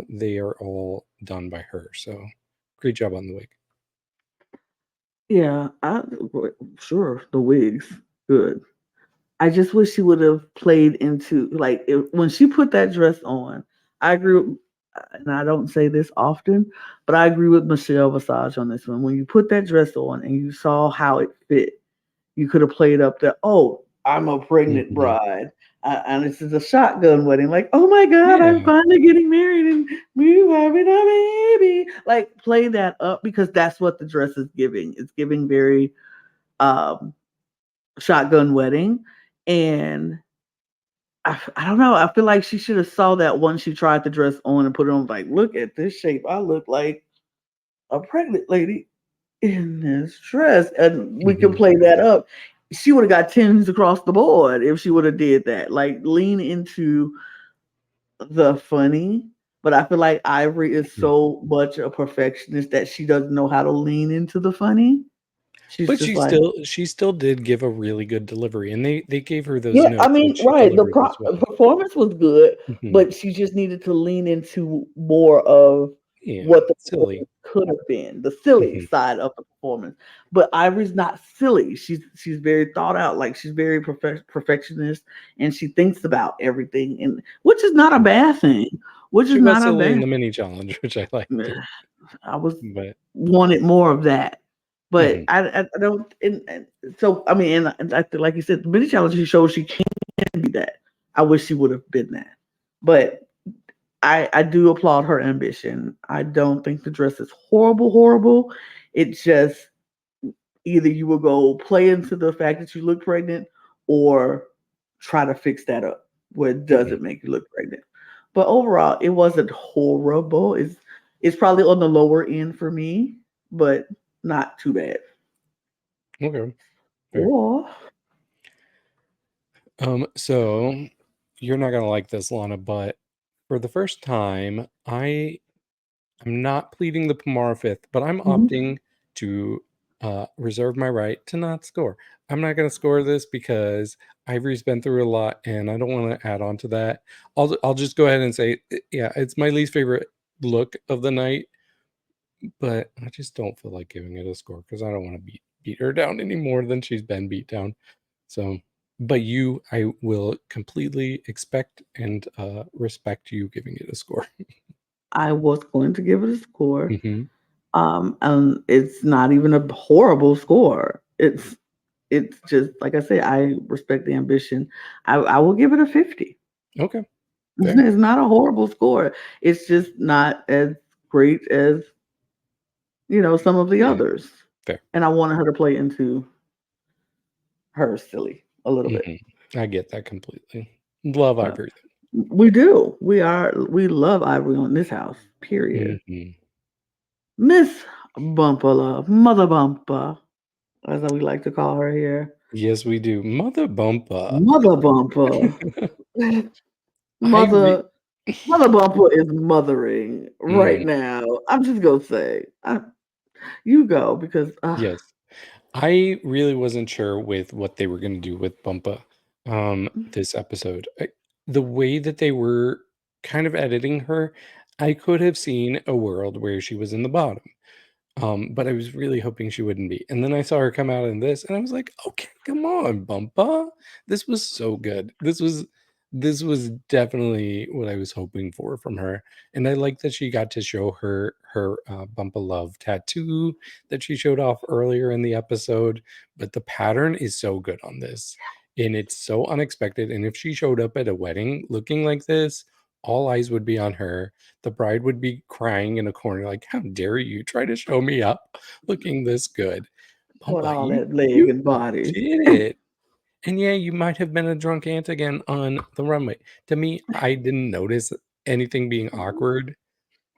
They are all done by her. So great job on the wig. Yeah, sure the wigs good. I just wish she would have played into like when she put that dress on. I agree, and I don't say this often, but I agree with Michelle Visage on this one. When you put that dress on and you saw how it fit, you could have played up the oh, I'm a pregnant Mhm. bride, and this is a shotgun wedding. Like, oh my god, I'm Yeah. finally getting married, and we having a baby. Like, play that up because that's what the dress is giving. It's giving very um shotgun wedding, and I don't know. I feel like she should have saw that once she tried the dress on and put it on. Like, look at this shape. I look like a pregnant lady in this dress, and we can Mhm. play that up. She would have got tens across the board if she would have did that. Like, lean into the funny. But I feel like Ivory is Mhm. so much a perfectionist that she doesn't know how to lean into the funny. She's But just she like, still did give a really good delivery, and they gave her those yeah, I notes, and mean, she right. The delivered as well. performance was good, Mhm. but she just needed to lean into more of Yeah, what the silly. performance could have been, the silly Mhm. side of the performance. But Ivory's not silly. She's very thought out. Like she's very perfectionist, and she thinks about everything, and which is not a bad thing. Which is She was not a silly in bad. the mini challenge, which I liked. I was But wanted more of that. But mhm. I don't, and so I mean, and I feel like you said, the mini challenge she shows she can be that. I wish she would have been that. But I do applaud her ambition. I don't think the dress is horrible, horrible. It's just either you will go play into the fact that you look pregnant or try to fix that up where it Mhm. doesn't make you look pregnant. But overall, it wasn't horrible. It's probably on the lower end for me, but not too bad. Okay, fair. Or So you're not gonna like this, Lana, but for the first time, I'm not pleading the Pomara Fifth, but I'm mhm. opting to reserve my right to not score. I'm not going to score this because Ivory's been through a lot, and I don't want to add on to that. I'll just go ahead and say, yeah, it's my least favorite look of the night, but I just don't feel like giving it a score because I don't want to beat her down any more than she's been beat down. So, but I will completely expect and respect you giving it a score. I was going to give it a score. Hmm. And it's not even a horrible score. It's just like I say, I respect the ambition. I will give it a 50. Okay, fair. It's not a horrible score. It's just not as great as, some of the Yeah, others. fair. And I wanted her to play into her silly a little bit. Mhm. I get that completely. Love But Ivory. we do. We love Ivory on this house. Period. Mhm. Miss Bumpa Love, Mother Bumpa, as we like to call her here. Yes, we do. Mother Bumpa. Mother Bumpa. I re Mother Mother Bumper is mothering right Mhm. now. I'm just gonna say, you go because Yes. I really wasn't sure with what they were going to do with Bumpa this episode. The way that they were kind of editing her, I could have seen a world where she was in the bottom. But I was really hoping she wouldn't be. And then I saw her come out in this, and I was like, okay, come on, Bumpa. This was so good. This was definitely what I was hoping for from her. And I like that she got to show her Bumpa Love tattoo that she showed off earlier in the episode. But the pattern is so good on this. And it's so unexpected. And if she showed up at a wedding looking like this, all eyes would be on her. The bride would be crying in a corner, like, "How dare you try to show me up looking this good?" Showing Pumpa, all you that leg you and body. did it. And yeah, you might have been a drunk aunt again on the runway. To me, I didn't notice anything being awkward.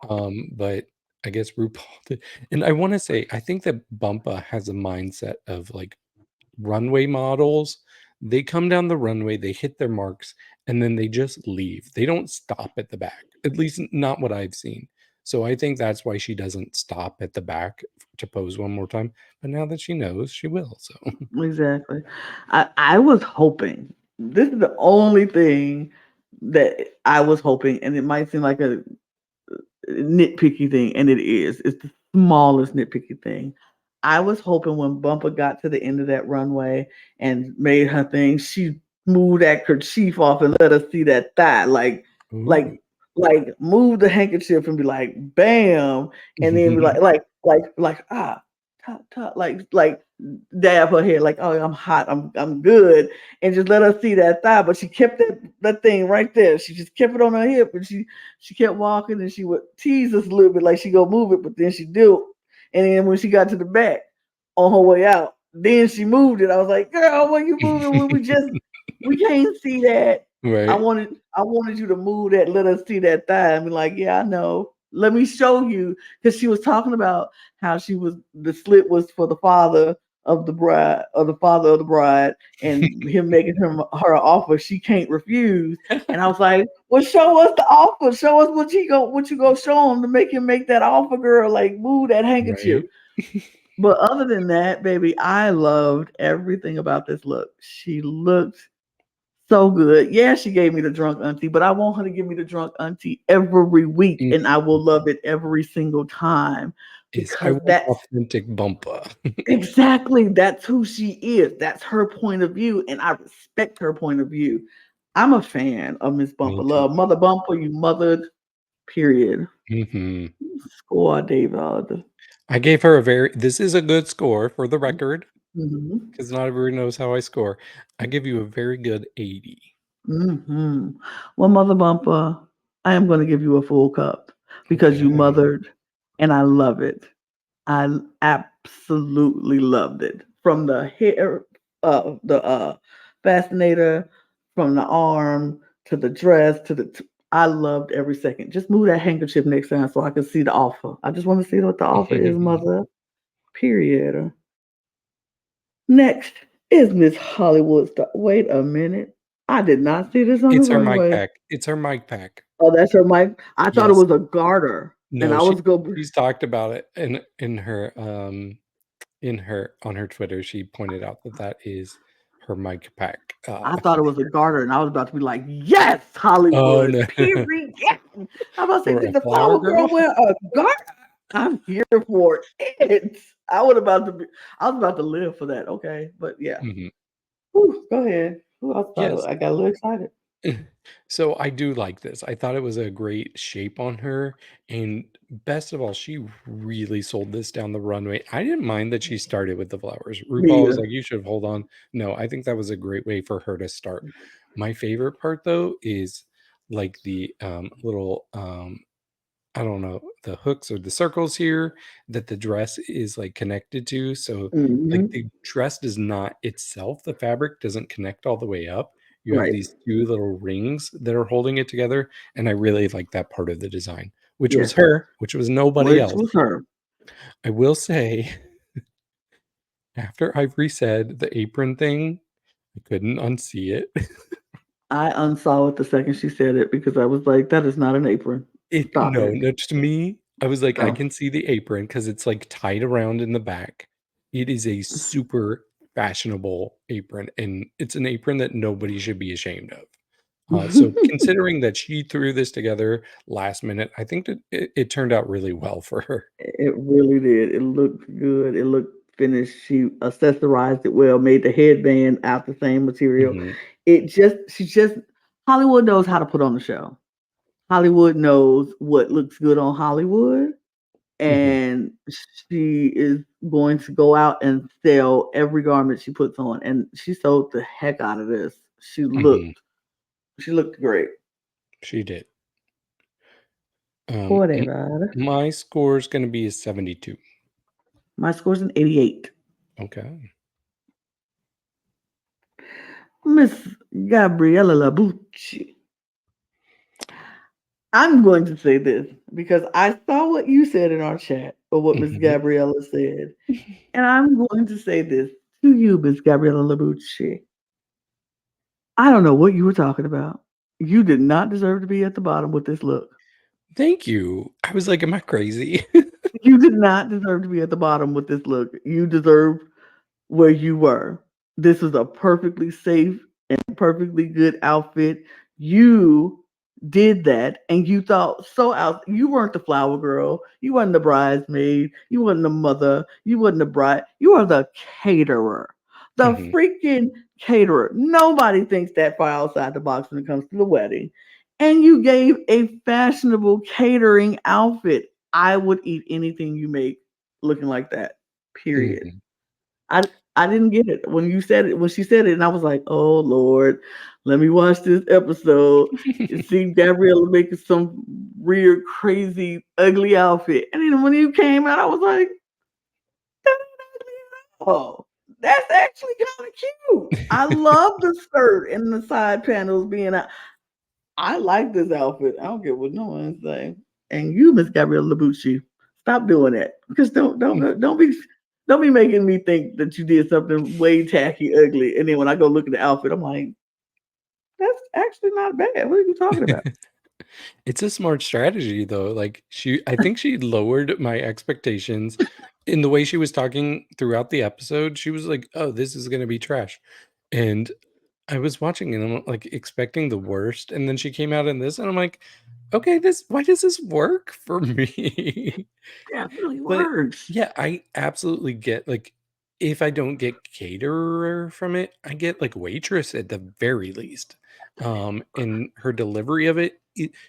But I guess RuPaul did. And I want to say, I think that Bumpa has a mindset of like runway models. They come down the runway, they hit their marks, and then they just leave. They don't stop at the back, at least not what I've seen. So I think that's why she doesn't stop at the back to pose one more time. But now that she knows, she will. So Exactly. I was hoping. This is the only thing that I was hoping, and it might seem like a nitpicky thing, and it is. It's the smallest nitpicky thing. I was hoping when Bumper got to the end of that runway and made her thing, she moved that kerchief off and let us see that thigh, ooh. like, move the handkerchief and be like, bam, and then be like, tut, tut, like, dab her head, like, oh, I'm hot, I'm good, and just let her see that thigh. But she kept that thing right there. She just kept it on her hip, and she kept walking, and she would tease us a little bit, like she go move it, but then she do. And then when she got to the back on her way out, then she moved it. I was like, girl, when you moving when we can't see that. I Right. wanted I wanted you to move that, let us see that thigh and be like, yeah, I know. Let me show you. Because she was talking about how the slit was for the father of the bride, or the father of the bride, and him making her an offer she can't refuse. And I was like, well, show us the offer. Show us what you go show him to make him make that offer, girl. Like, move that handkerchief. Right. But other than that, baby, I loved everything about this look. She looked so good. Yeah, she gave me the drunk auntie, but I want her to give me the drunk auntie every week, Mm, and I will love it every single time is I because want that's authentic Bumpa. exactly that's who she is. That's her point of view, and I respect her point of view. I'm a fan of Miss Me Bumper too. Love. Mother Bumper, you mothered, period. Hmm. Score, David. I gave her a very, this is a good score for the record, Mm-hmm. because not everyone knows how I score. I give you a very good 80. Mm-hmm. Well, Mother Bumper, I am going to give you a full cup because you Okay. mothered, and I love it. I absolutely loved it. From the hair, the fascinator, from the arm to the dress to I loved every second. Just move that handkerchief next time so I can see the offer. I just want to see what the offer is, Mother. Period. Next is Miss Hollywood Star. Wait a minute. I did not see this on the It's her mic runway. pack. It's her mic pack. Oh, that's her mic. I thought it Yes. was a garter, and No, I was go. she's talked about it in her on her Twitter. She pointed out that that is her mic pack. I thought it was a garter, and I was about to be like, "Yes, Oh Hollywood." no. Period. Yes. I was about to say, For did a the flower flower girl? girl wear a garter? I'm here for it. I would about to be. I was about to live for that. Okay, but yeah. Mhm. Whew, go ahead. Who else thought Yes. I got a little excited? So I do like this. I thought it was a great shape on her. And best of all, she really sold this down the runway. I didn't mind that she started with the flowers. Me RuPaul was either. like, you should hold on. No, I think that was a great way for her to start. My favorite part though is like the little I don't know, the hooks or the circles here that the dress is like connected to. So like Hmm. the dress does not itself, the fabric doesn't connect all the way up. You have Right. these two little rings that are holding it together. And I really like that part of the design, which was Yes. her, which was nobody Which else. was her. I will say, after Ivory said the apron thing, I couldn't unsee it. I unsaw it the second she said it because I was like, "That is not an apron. It Stop no, it." no, to me, I was like, I Oh, can see the apron because it's like tied around in the back. It is a super fashionable apron, and it's an apron that nobody should be ashamed of. So considering that she threw this together last minute, I think that it turned out really well for her. It really did. It looked good. It looked finished. She accessorized it well, made the headband out the same material. Hmm. She just, Hollywood knows how to put on the show. Hollywood knows what looks good on Hollywood, Hmm. and she is going to go out and sell every garment she puts on. And she sold the heck out of this. Hmm. She looked great. She did. M- Whatever. my score is going to be a 72. My score's an 88. Okay. Miss Gabriella Labucci. I'm going to say this because I saw what you said in our chat or what Miss Hmm. Gabriella said. And I'm going to say this to you, Miss Gabriella Labucci. I don't know what you were talking about. You did not deserve to be at the bottom with this look. Thank you. I was like, am I crazy? You did not deserve to be at the bottom with this look. You deserve where you were. This was a perfectly safe and perfectly good outfit. You did that and you thought so out. You weren't the flower girl. You wasn't the bridesmaid. You wasn't the mother. You wasn't the bride. You are the caterer. The Hmm. freaking caterer. Nobody thinks that far outside the box when it comes to the wedding. And you gave a fashionable catering outfit. I would eat anything you make looking like that. Period. Hmm. I I didn't get it when you said it when she said it, and I was like, "Oh Lord, let me watch this episode and see Gabriella making some weird, crazy, ugly outfit." And then when you came out, I was like, "That ain't ugly at all. That's actually kind of cute. I love the skirt and the side panels being out. I like this outfit. I don't care what no one say." And you, Miss Gabriella Labucci, stop doing that because don't be making me think that you did something way tacky, ugly, and then when I go look at the outfit, I'm like, that's actually not bad. What are you talking about? It's a smart strategy though. Like I think she lowered my expectations in the way she was talking throughout the episode. She was like, "Oh, this is going to be trash." And I was watching and I'm like expecting the worst, and then she came out in this and I'm like, "Okay, this why does this work for me?" Definitely But works. yeah, I absolutely get like if I don't get caterer from it, I get like waitress at the very least. And her delivery of it,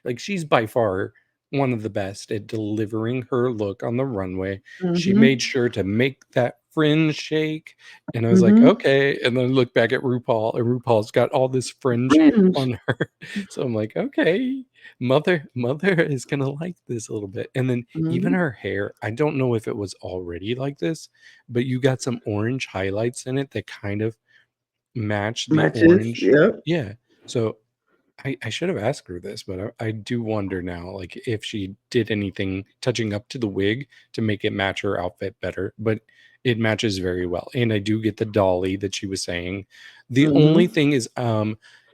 like she's by far one of the best at delivering her look on the runway. She Mm-hmm. made sure to make that fringe shake. And I was like, Mm-hmm. okay. And then I look back at RuPaul, and RuPaul's got all this fringe Fringe. on her. So I'm like, okay, mother is gonna like this a little bit. And then even Mm-hmm. her hair, I don't know if it was already like this, but you got some orange highlights in it that kind of match the Matches. orange. Yep. Yeah. So I should have asked her this, but I do wonder now, like if she did anything touching up to the wig to make it match her outfit better. But it matches very well, and I do get the dolly that she was saying. The only Mm-hmm. thing is,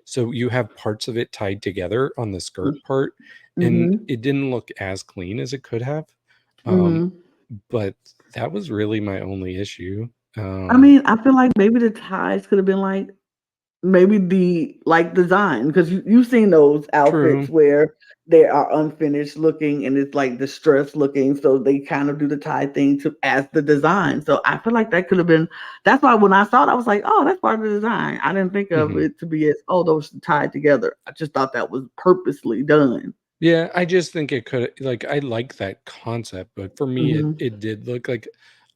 so you have parts of it tied together on the skirt part, and Mm-hmm. it didn't look as clean as it could have. Um, Mm-hmm. but that was really my only issue. I Um, mean, I feel like maybe the ties could have been like maybe the like design because you've seen those outfits true. where they are unfinished looking and it's like distressed looking, so they kind of do the tie thing to as the design. So I feel like that could have been. That's why when I saw it, I was like, oh, that's part of the design. I didn't think of Mhm. it to be as oh those tied together. I just thought that was purposely done. Yeah, I just think it could like I like that concept, but for me Hmm. it did look like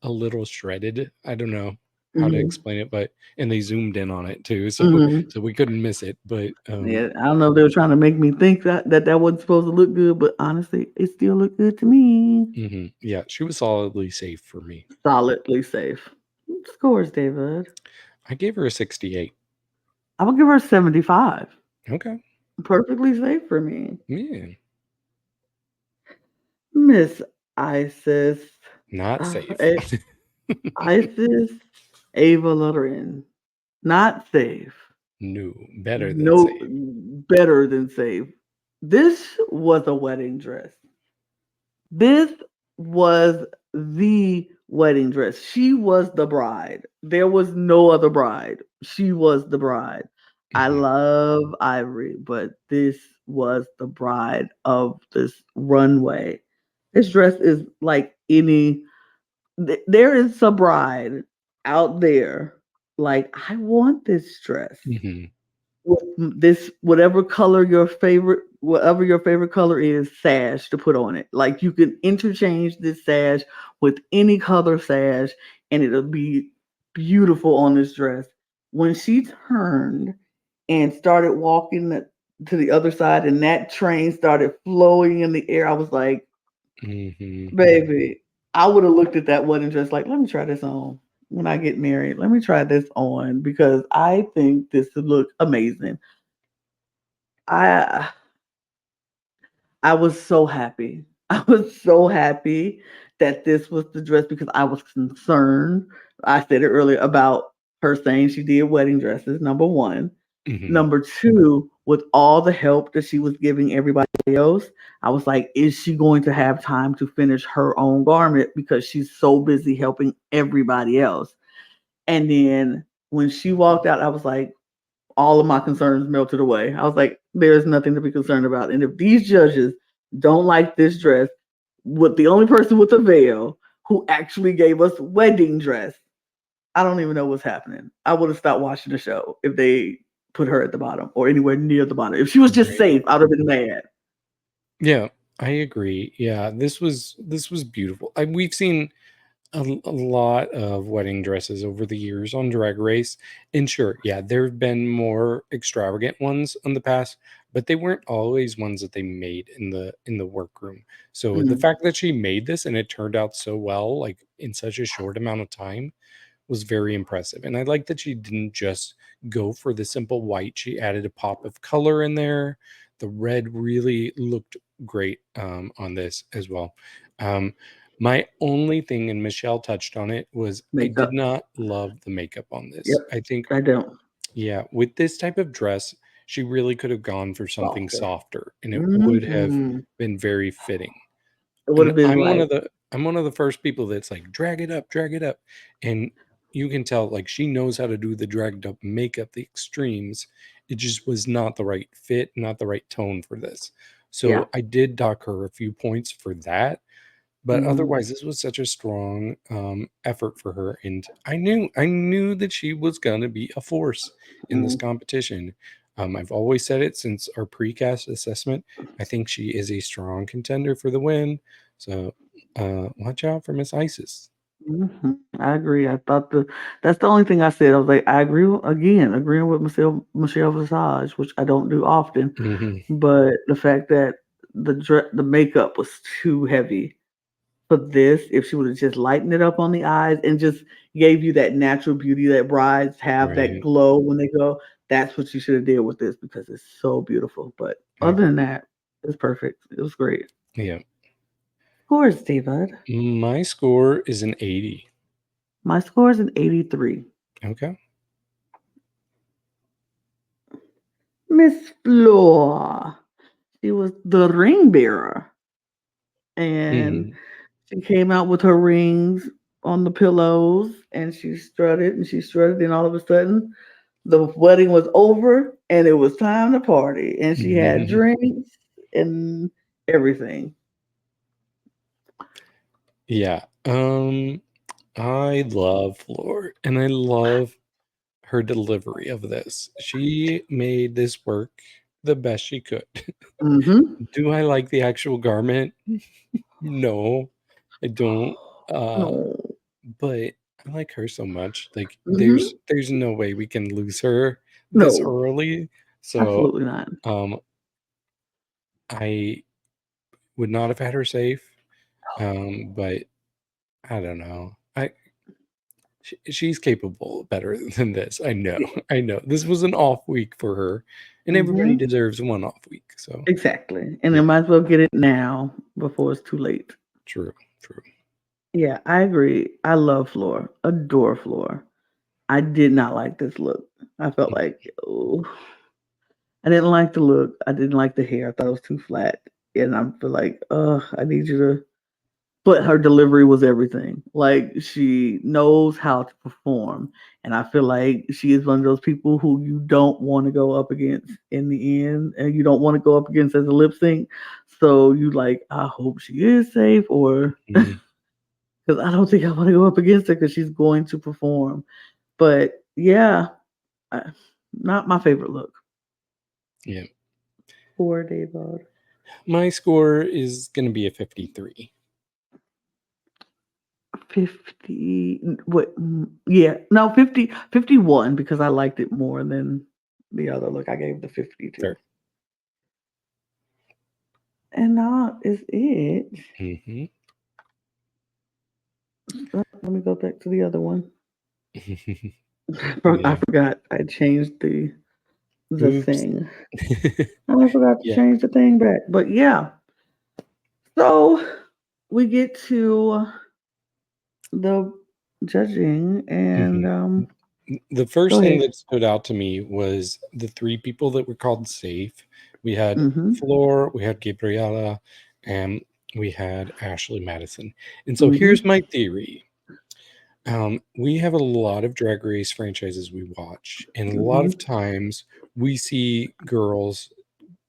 a little shredded. I don't know how to Hmm. explain it, but and they zoomed in on it too, so Hmm. so we couldn't miss it. But Yeah, I don't know if they were trying to make me think that wasn't supposed to look good, but honestly, it still looked good to me. yeah, she was solidly safe for me. Solidly safe. Scores, David. I gave her a 68. I would give her 75. Okay. Perfectly safe for me. Yeah. Miss Isis. Not Uh, safe. A- Isis Ava Loren. Not safe. No, better than No, safe. better than safe. This was a wedding dress. This was the wedding dress. She was the bride. There was no other bride. She was the bride. I Mhm. love Ivory, but this was the bride of this runway. This dress is like any. There is a bride out there. Like I want this dress Mhm. with this whatever your favorite color is sash to put on it. Like you can interchange this sash with any color sash and it'll be beautiful on this dress. When she turned and started walking to the other side and that train started flowing in the air, I was like, Mhm. baby, I would have looked at that wedding dress like, let me try this on when I get married. Let me try this on because I think this would look amazing. I I was so happy. I was so happy that this was the dress because I was concerned. I said it earlier about her saying she did wedding dresses, number one. Mhm. Number two, with all the help that she was giving everybody else, I was like, is she going to have time to finish her own garment because she's so busy helping everybody else? And then when she walked out, I was like, all of my concerns melted away. I was like, there's nothing to be concerned about. And if these judges don't like this dress, with the only person with a veil who actually gave us wedding dress, I don't even know what's happening. I would have stopped watching the show if they put her at the bottom or anywhere near the bottom. If she was just Right. safe, I would have been mad. Yeah, I agree. Yeah, this was beautiful. We've seen a lot of wedding dresses over the years on Drag Race, and sure, yeah, there have been more extravagant ones in the past, but they weren't always ones that they made in the workroom. So the Mm, fact that she made this and it turned out so well, like in such a short amount of time, was very impressive. And I like that she didn't just go for the simple white. She added a pop of color in there. The red really looked great on this as well. Um, my only thing, and Michelle touched on it, was I did makeup. not love the makeup on Yep. this. I think, I don't. yeah, with this type of dress, she really could have gone for something Softer. softer and it would have Mm-hmm. been very fitting. It would And have been like, I'm one of the first people that's like, drag it up. And you can tell like she knows how to do the dragged up makeup, the extremes. It just was not the right fit, not the right tone for this. yeah. So I did dock her a few points for that. But Mm-hmm. otherwise, this was such a strong effort for her, and I knew that she was gonna be a force in this Mm-hmm. competition. I've always said it since our precast assessment. I think she is a strong contender for the win. So watch out for Miss Isis. I agree. I thought that's the only thing I said. I was like, I agree again, agreeing with Michelle Visage, which I don't do often, Hmm. but the fact that the makeup was too heavy for this. If she would have just lightened it up on the eyes and just gave you that natural beauty that brides have, that Right. glow when they go, that's what you should have did with this because it's so beautiful. But I other than agree. that, it's perfect. It was great. Yeah. Of course, David. My score is an 80. My score is an 83. Okay. Miss Flor. She was the ring bearer. And Hmm. she came out with her rings on the pillows and she strutted, and all of a sudden the wedding was over and it was time to party. And she had drinks and everything. Yeah. I love Flor and I love her delivery of this. She made this work the best she could. Mm-hmm. Do I like the actual garment? No, I don't. Uh, No. but I like her so much. Like Mm-hmm. there's no way we can lose her this No, early. So absolutely not. um I would not have had her safe. But I don't know. She's capable better than this. I know. I know. This was an off week for her, and everybody Mm-hmm. deserves one off week. So, Exactly. And they yeah, might as well get it now before it's too late. true, true. Yeah, I agree. I love Floor. Adore Floor. I did not like this look. I felt like, oh, I didn't like the look. I didn't like the hair. I thought it was too flat. And I feel like, I need you to. but her delivery was everything. Like she knows how to perform, and I feel like she is one of those people who you don't want to go up against in the end, and you don't want to go up against as a lip sync. So you like, I hope she is safe, or Mm, because I don't think I want to go up against her because she's going to perform. But yeah, I, not my favorite look yeah. for David. My score is going to be a 53. 50, what, yeah, no, 50, 51 because I liked it more than the other look. I gave the 52. Fair. And that is it. Mm-hmm. Let me go back to the other one. I Yeah. forgot I changed the Oops. thing. I forgot to Yeah. change the thing back. But yeah. So we get to the judging and Mhm. The go first thing ahead. that stood out to me was the three people that were called safe. We had Mm-hmm. Flor, we had Gabriella, and we had Ashley Madison. And so Mm-hmm. here's my theory. We have a lot of Drag Race franchises we watch, and a lot Mm-hmm. of times we see girls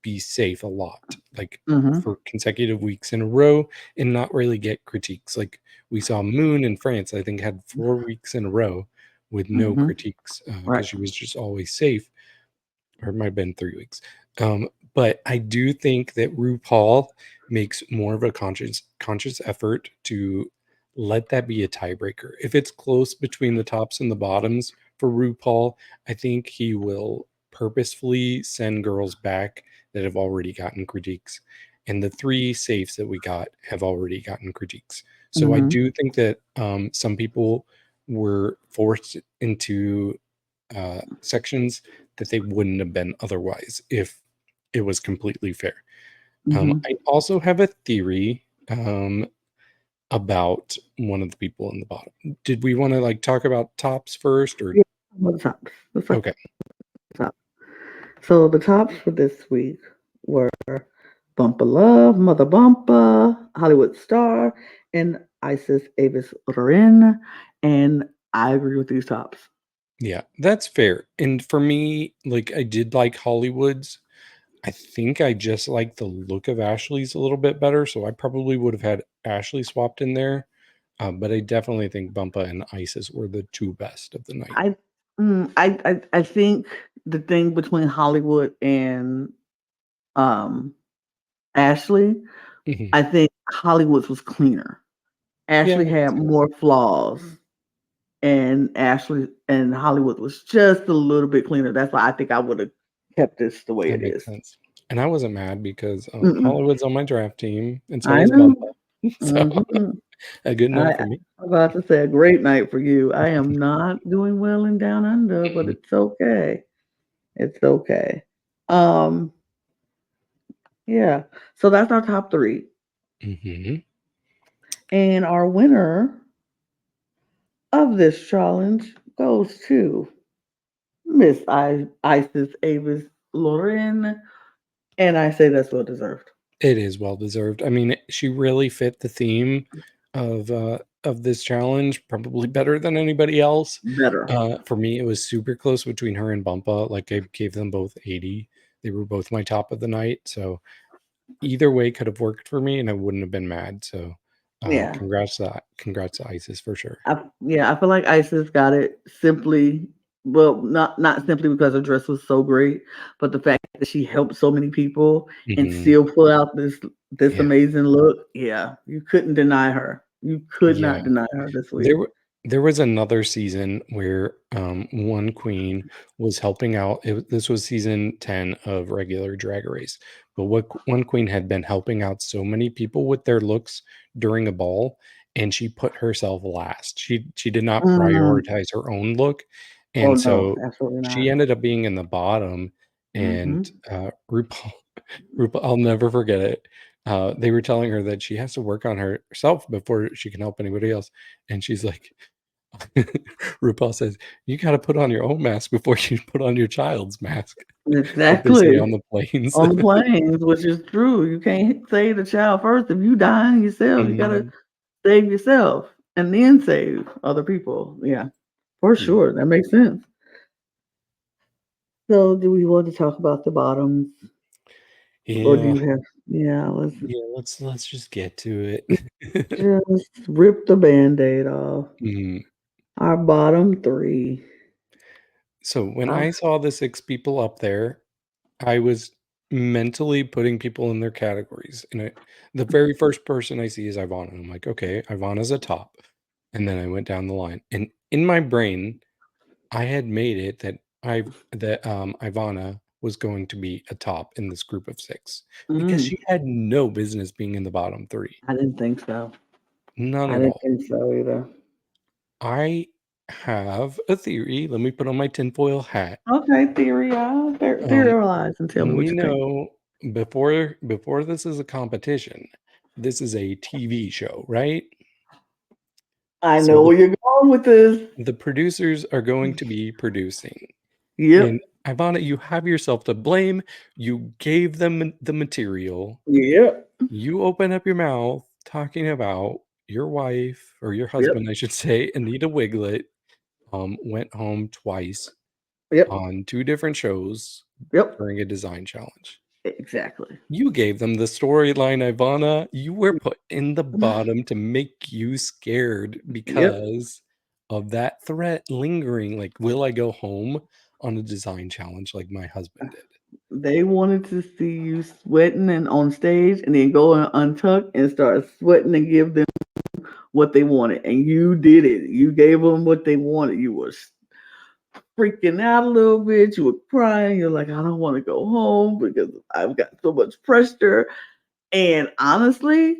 be safe a lot, like Mm-hmm. for consecutive weeks in a row, and not really get critiques. Like we saw Moon in France, I think, had 4 weeks in a row with no Mm-hmm. critiques Right. because she was just always safe, or it might have been 3 weeks. But I do think that RuPaul makes more of a conscious effort to let that be a tiebreaker. If it's close between the tops and the bottoms for RuPaul, I think he will purposefully send girls back that have already gotten critiques. And the three safes that we got have already gotten critiques. So I Mm-hmm. do think that some people were forced into sections that they wouldn't have been otherwise if it was completely fair. Mm-hmm. I also have a theory about one of the people in the bottom. Did we want to like talk about tops first or Yeah. What's up? Let's talk okay? top. So the tops for this week were Bumpa Love, Mother Bumpa, Hollywood Star, and Isis Avis Loren. And I agree with these tops. Yeah, that's fair. And for me, like I did like Hollywood's. I think I just like the look of Ashley's a little bit better, so I probably would have had Ashley swapped in there. But I definitely think Bumpa and Isis were the two best of the night. I, I think the thing between Hollywood and um Ashley, Mhm. I think Hollywood's was cleaner. Yeah, Ashley I can had see that. more flaws, and Ashley and Hollywood was just a little bit cleaner. That's why I think I would have kept this the way That it makes is. sense. And I wasn't mad because Mm-mm. Hollywood's on my draft team, and so I is Bumpa. know. So Hmm. a good night for I'm me. about to say a great night for you. I am not doing well in Down Under, but it's okay. It's okay. Um, yeah. So that's our top three, Hmm. and our winner of this challenge goes to Miss Isis Avis Loren, and I say that's well deserved. It is well deserved. I mean, she really fit the theme of this challenge probably better than anybody else. Better. For me, it was super close between her and Bumpa. Like I gave them both 80. They were both my top of the night. So either way could have worked for me, and I wouldn't have been mad. So Yeah. congrats to Isis for sure. Yeah, I feel like Isis got it simply, well, not simply because her dress was so great, but the fact that she helped so many people and Hmm. still pull out this Yeah. amazing look. Yeah, you couldn't deny her. You could Yeah. not deny her this week. There, there was another season where one queen was helping out. This was season 10 of regular Drag Race, but one queen had been helping out so many people with their looks during a ball, and she put herself last. She did not Mm. prioritize her own look, Oh and no, so absolutely she not. ended up being in the bottom. Hmm. And RuPaul, I'll never forget it. They were telling her that she has to work on herself before she can help anybody else. And she's like, RuPaul says, you got to put on your own mask before you put on your child's mask, like they say Exactly. on the planes. On the planes, which is true. You can't say the child first. If you dying yourself, you gotta Mhm. save yourself and then save other people. Yeah, for Yeah. sure. That makes sense. So, do we want to talk about the bottoms, or do Yeah. you have? Yeah, let's Yeah, let's just get to it. just rip the band-aid off. Mm. Our bottom three. So when Uh, I saw the 6 people up there, I was mentally putting people in their categories. And the very first person I see is Ivana. I'm like, okay, Ivana's a top. And then I went down the line. And in my brain, I had made it that Ivana was going to be a top in this group of 6 because mm, she had no business being in the bottom 3. I didn't think so. None I at didn't all. think so either. I have a theory. Let me put on my tinfoil hat. Okay, theory. I'll Um, theorize and tell me what we you think. know before this is a competition, this is a TV show, right? I So know where you're going with this. the producers are going to be producing. And Yep. Ivana, you have yourself to blame. You gave them the material. Yep. You open up your mouth talking about your wife or your Yep. husband, I should say, Anita Wiglet, went home twice Yep. on 2 different shows Yep. during a design challenge. Exactly. You gave them the storyline, Ivana. You were put in the bottom to make you scared Yep. because of that threat lingering. Like, will I go home on a design challenge like my husband did? They wanted to see you sweating and on stage and then go and untuck and start sweating and give them what they wanted. And you did it. You gave them what they wanted. You were freaking out a little bit. You were crying. You're like, I don't want to go home because I've got so much pressure. And honestly,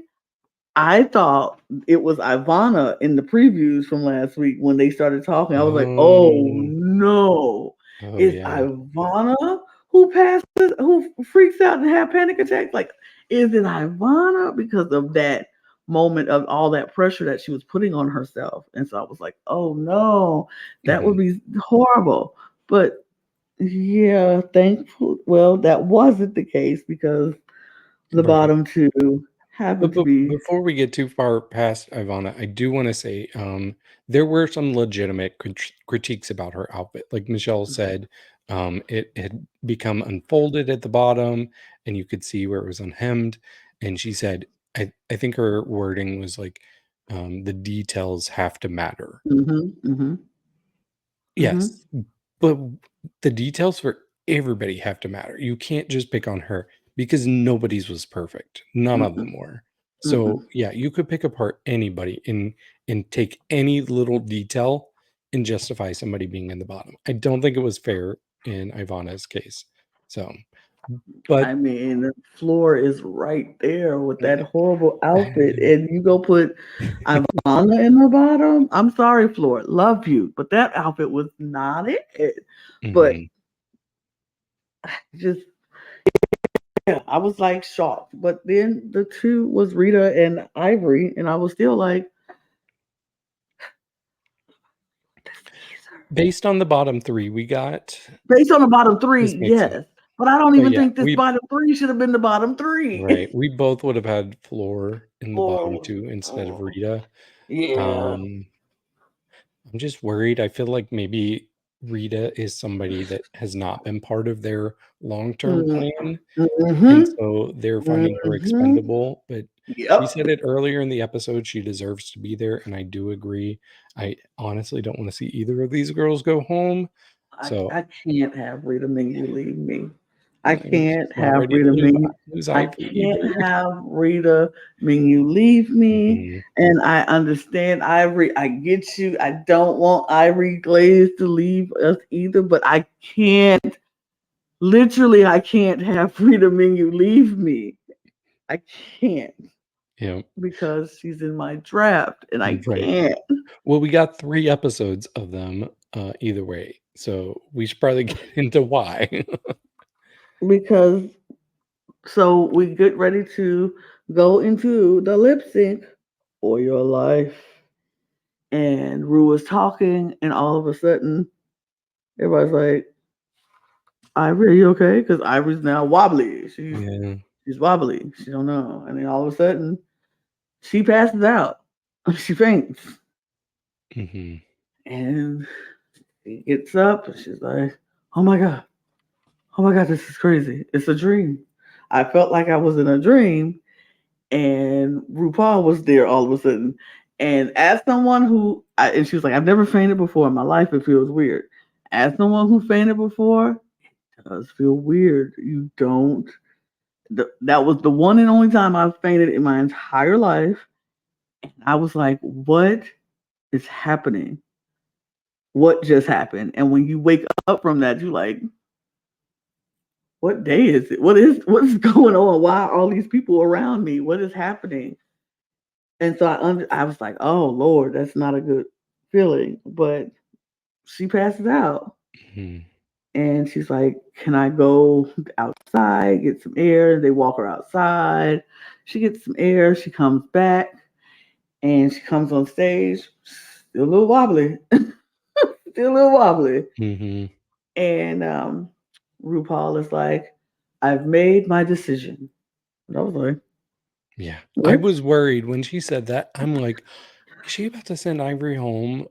I thought it was Ivana in the previews from last week when they started talking. I was like, oh Oh, no. oh Is yeah. Ivana who passes, who freaks out and have panic attacks? Like, is it Ivana because of that moment of all that pressure that she was putting on herself? And so I was like, oh no, that would Mhm. be horrible. But yeah, thankful. Well, that wasn't the case because the Right. bottom two happened to be. Before we get too far past Ivana, I do want to say there were some legitimate critiques about her outfit. Like Michelle said, it had become unfolded at the bottom and you could see where it was unhemmed. And she said, I think her wording was like, the details have to matter. Mhm, mhm, mhm, Yes, but the details for everybody have to matter. You can't just pick on her because nobody's was perfect. None of mm-mm, them were. mm-mm. So, yeah, you could pick apart anybody and take any little detail and justify somebody being in the bottom. I don't think it was fair in Ivana's case. So, I but mean, the floor is right there with that horrible outfit, and you go put Ivana in the bottom. I'm sorry, Floor, love you, but that outfit was not it. But Mhm. just yeah, I was like shocked. But then the two was Rita and Ivory, and I was still like, Based on the bottom 3 we got, based on the bottom three, this makes sense. yes. But I don't But even yeah, think this bottom three should have been the bottom three. right. We both would have had Flor in the bottom Oh, 2 instead of oh, Rita. yeah. Um, I'm just worried. I feel like maybe Rita is somebody that has not been part of their long-term Mm, plan, and mhm, so they're finding her mhm. expendable, but she Yep. said it earlier in the episode, she deserves to be there, and I do agree. I honestly don't wanna see either of these girls go home, so I can't have Rita Menu leave me. I I'm just can't not have ready to Rita Menu. lose I Ivy can't either. have Rita Menu leave me. Mhm. And I understand Ivory. I get you. I don't want Ivory Glaze to leave us either, but I can't. Literally, I can't have Rita Menu leave me. I can't Yeah, because she's in my draft, and I right. can't Well, we got 3 episodes of them, either way, so we should probably get into why. because so we get ready to go into the lip sync for your life. And Rue was talking, and all of a sudden, everybody's like, Ivory, are you okay? Because Ivory's now wobbly. Yeah. She's wobbly. She don't know. And then all of a sudden, she passes out. She faints. Mm-hmm. And she gets up and she's like, oh my God, this is crazy. It's a dream. I felt like I was in a dream and RuPaul was there all of a sudden. And as someone and she was like, I've never fainted before in my life. It feels weird. As someone who fainted before, it does feel weird. You don't. That was the one and only time I've fainted in my entire life. And I was like, what is happening? What just happened? And when you wake up from that, you're like, what day is it? What is going on? Why are all these people around me? What is happening? And so I was like, oh Lord, that's not a good feeling. But she passes out. Mm-hmm. And she's like, can I go outside, get some air? They walk her outside. She gets some air. She comes back and she comes on stage, still a little wobbly, still a little wobbly. Mm-hmm. And RuPaul is like, I've made my decision. And I was like, Yeah. I what? was worried when she said that. I'm like, is she about to send Ivory home,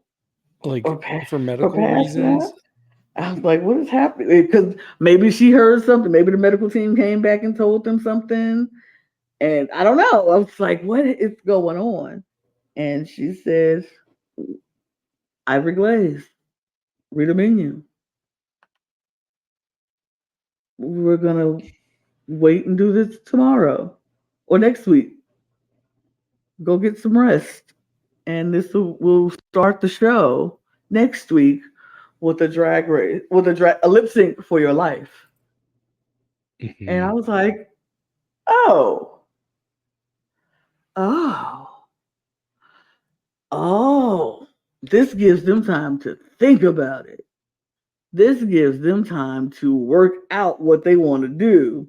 like, Or, for for medical passing reasons? out? I was like, what is happening? Because maybe she heard something. Maybe the medical team came back and told them something. And I don't know. I was like, what is going on? And she says, Ivory Glaze, Rita Menu. We're going to wait and do this tomorrow or next week. Go get some rest. And will start the show next week with a drag race, with a lip sync for your life. And Mm-hmm. I was like, oh, oh, oh, this gives them time to think about it. This gives them time to work out what they want to do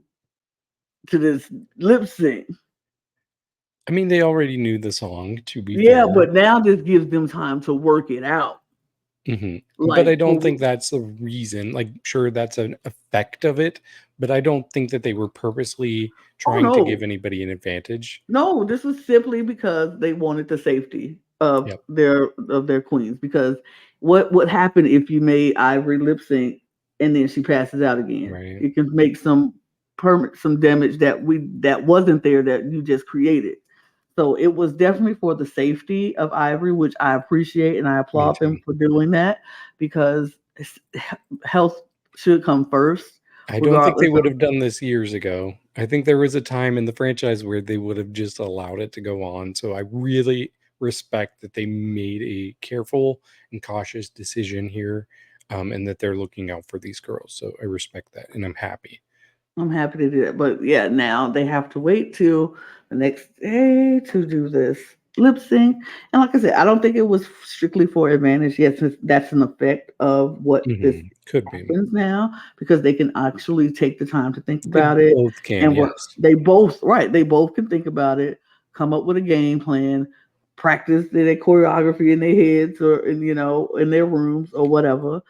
to this lip sync. I mean, they already knew the song, to be Yeah, fair. but now this gives them time to work it out. But I Like, don't think that's the reason. Like, sure, that's an effect of it, but I don't think that they were purposely oh trying to give no, anybody an advantage. no, this was simply because they wanted the safety Yep. of their queens. Because what would happen if you made Ivory lip sync and then she passes out again? Right. It can make some damage that wasn't there that you just created. So it was definitely for the safety of Ivory, which I appreciate and I Me applaud them too. for doing that because health should come first, I don't think they regardless would of. have done this years ago. I think there was a time in the franchise where they would have just allowed it to go on. So I really respect that they made a careful and cautious decision here, and that they're looking out for these girls. So I respect that, and I'm happy. I'm happy to do that. But yeah, now they have to wait till the next day to do this lip sync. And like I said, I don't think it was strictly for advantage. Yes, that's an effect of what this Could be. happens now because they can actually take the time to think They about it. both can, And yes. they both, right, they both can think about it, come up with a game plan, practice their choreography in their heads or in their rooms or whatever,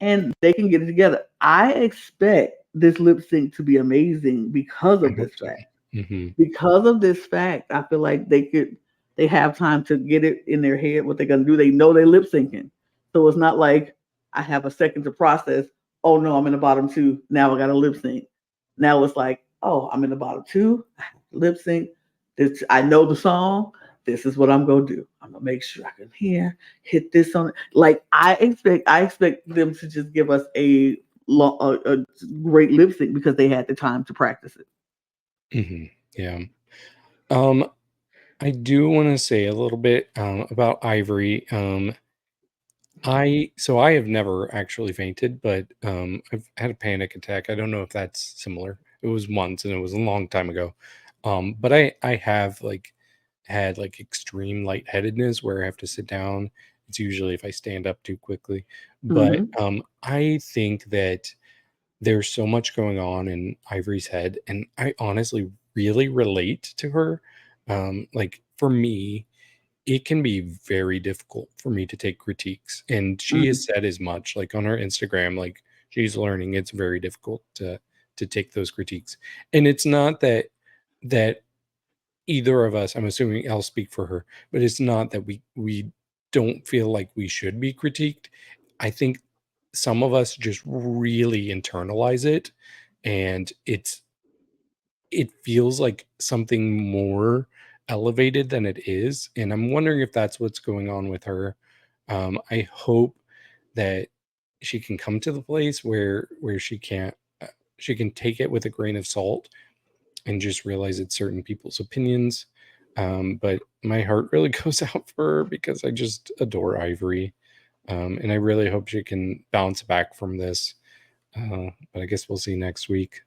and they can get it together. I expect this lip sync to be amazing because I of hope this so. fact. hmm Because of this fact, I feel like they have time to get it in their head what they're gonna do. They know they're lip syncing. So it's not like I have a second to process. Oh no, I'm in the bottom two. Now I gotta lip sync. Now it's like, oh, I'm in the bottom two, lip sync. This I know the song. This is what I'm gonna do. I'm gonna make sure I can hit this on it. Like I expect them to just give us a great lip sync because they had the time to practice it. Yeah. Um, I do want to say a little bit about Ivory. I have never actually fainted, but I've had a panic attack. I don't know if that's similar. It was once, and it was a long time ago. But I have had like extreme lightheadedness where I have to sit down. It's usually if I stand up too quickly. But Hmm. I think that there's so much going on in Ivory's head, and I honestly really relate to her. Like for me, it can be very difficult for me to take critiques, and she has Hmm. said as much, like on her Instagram, like she's learning it's very difficult to take those critiques. And it's not that either of us, I'm assuming I'll speak for her, but it's not that we don't feel like we should be critiqued. I think some of us just really internalize it, and it feels like something more elevated than it is, and I'm wondering if that's what's going on with her. I hope that she can come to the place where she can take it with a grain of salt and just realize it's certain people's opinions. But my heart really goes out for her because I just adore Ivory. And I really hope she can bounce back from this. But I guess we'll see next week.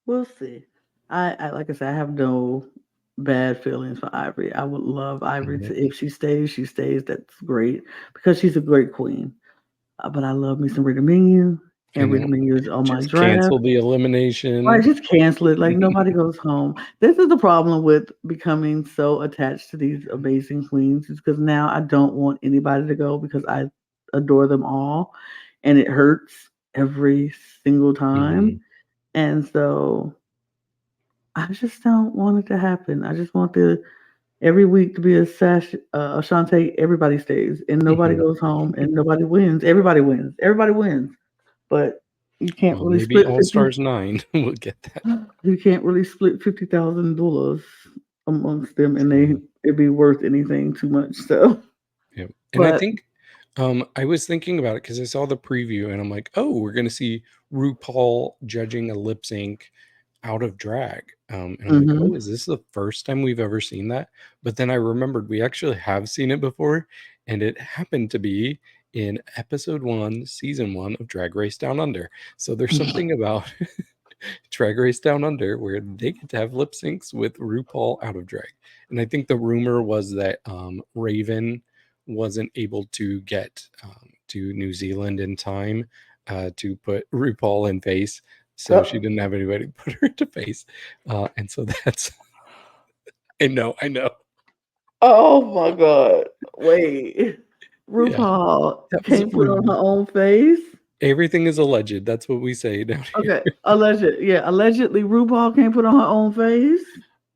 We'll see. I like I said, I have no bad feelings for Ivory. I would love Ivory Mhm. to if she stays, she stays. That's great because she's a great queen. But I love me some Rita Menu, I and know. Rita Menu is on my Just draft. cancel the Right, elimination. just cancel it. Like nobody goes home. This is the problem with becoming so attached to these amazing queens, is because now I don't want anybody to go because I adore them all, and it hurts every single time. Mhm. And so I just don't want it to happen. I just want the every week to be a Shantae. Everybody stays and nobody Mhm. goes home and nobody wins. Everybody wins. Everybody wins. But you can't Well, really maybe split All 50. Stars 9 will get that. You can't really split $50,000 amongst them, and True. it'd be worth anything too much. So, Yeah. And I but think I was thinking about it because I saw the preview and I'm like, oh, we're going to see RuPaul judging a lip sync out of drag. And I'm like, hmm oh, is this the first time we've ever seen that? But then I remembered we actually have seen it before, and it happened to be in episode 1, season 1 of Drag Race Down Under. So there's something about Drag Race Down Under where they get to have lip syncs with RuPaul out of drag. And I think the rumor was that Raven wasn't able to get to New Zealand in time to put RuPaul in face. So she didn't have anybody to put her to face. And so that's, I know. oh my god, wait, Yeah, RuPaul that was a can't put on her rumor. own face. Everything is alleged. That's what we say down here. Okay, allegedly RuPaul can't put on her own face.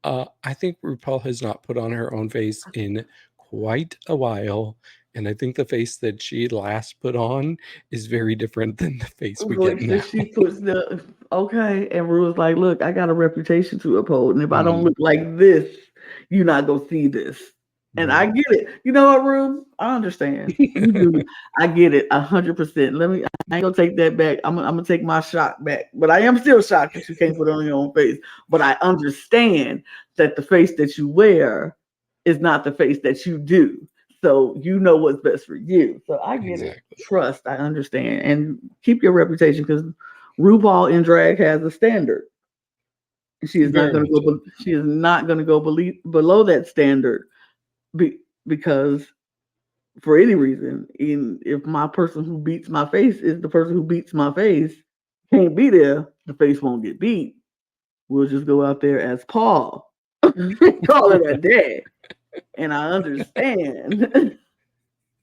I think RuPaul has not put on her own face in quite a while, and I think the face that she last put on is very different than the face we get Voice that now. she puts the okay, and Ru was like, "Look, I got a reputation to uphold, and if I don't Mm, look like this, you're not gonna see this." And I right. get it. You know what, Ru? I understand. You do. I get it 100%. Let me. I ain't gonna take that back. I'm gonna take my shock back. But I am still shocked that you can't put it on your own face. But I understand that the face that you wear is not the face that you do. So you know what's best for you. So I get it. Exactly. Trust, I understand. And keep your reputation because RuPaul in drag has a standard. She is not Very going to much go. so. She is not going to go below that standard because for any reason, in if my person who beats my face is the person who beats my face can't be there, the face won't get beat. We'll just go out there as Paul, call it a day, and I understand.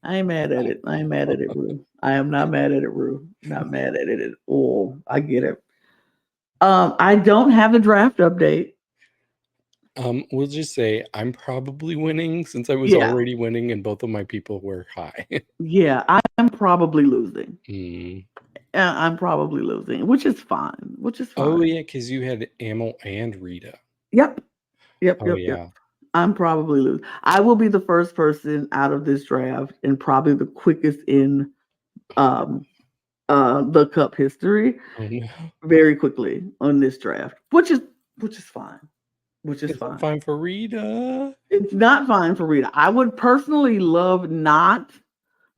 I ain't mad at it. I ain't mad at it, Rue. I am not mad at it, Rue. Not mad at it at all. I get it. I don't have the draft update. We'll just say I'm probably winning since I was Yeah, already winning and both of my people were high. yeah. I'm probably losing. Mm. I'm probably losing, which is fine. Which is Oh fine. yeah, because you had Amel and Rita. Yep. Yep. Oh Yep. Yep. yeah. I'm probably losing. I will be the first person out of this draft and probably the quickest in um the cup history Oh no. very quickly on this draft, which is fine. Which is Is that fine. fine for Rita? It's not fine for Rita. I would personally love not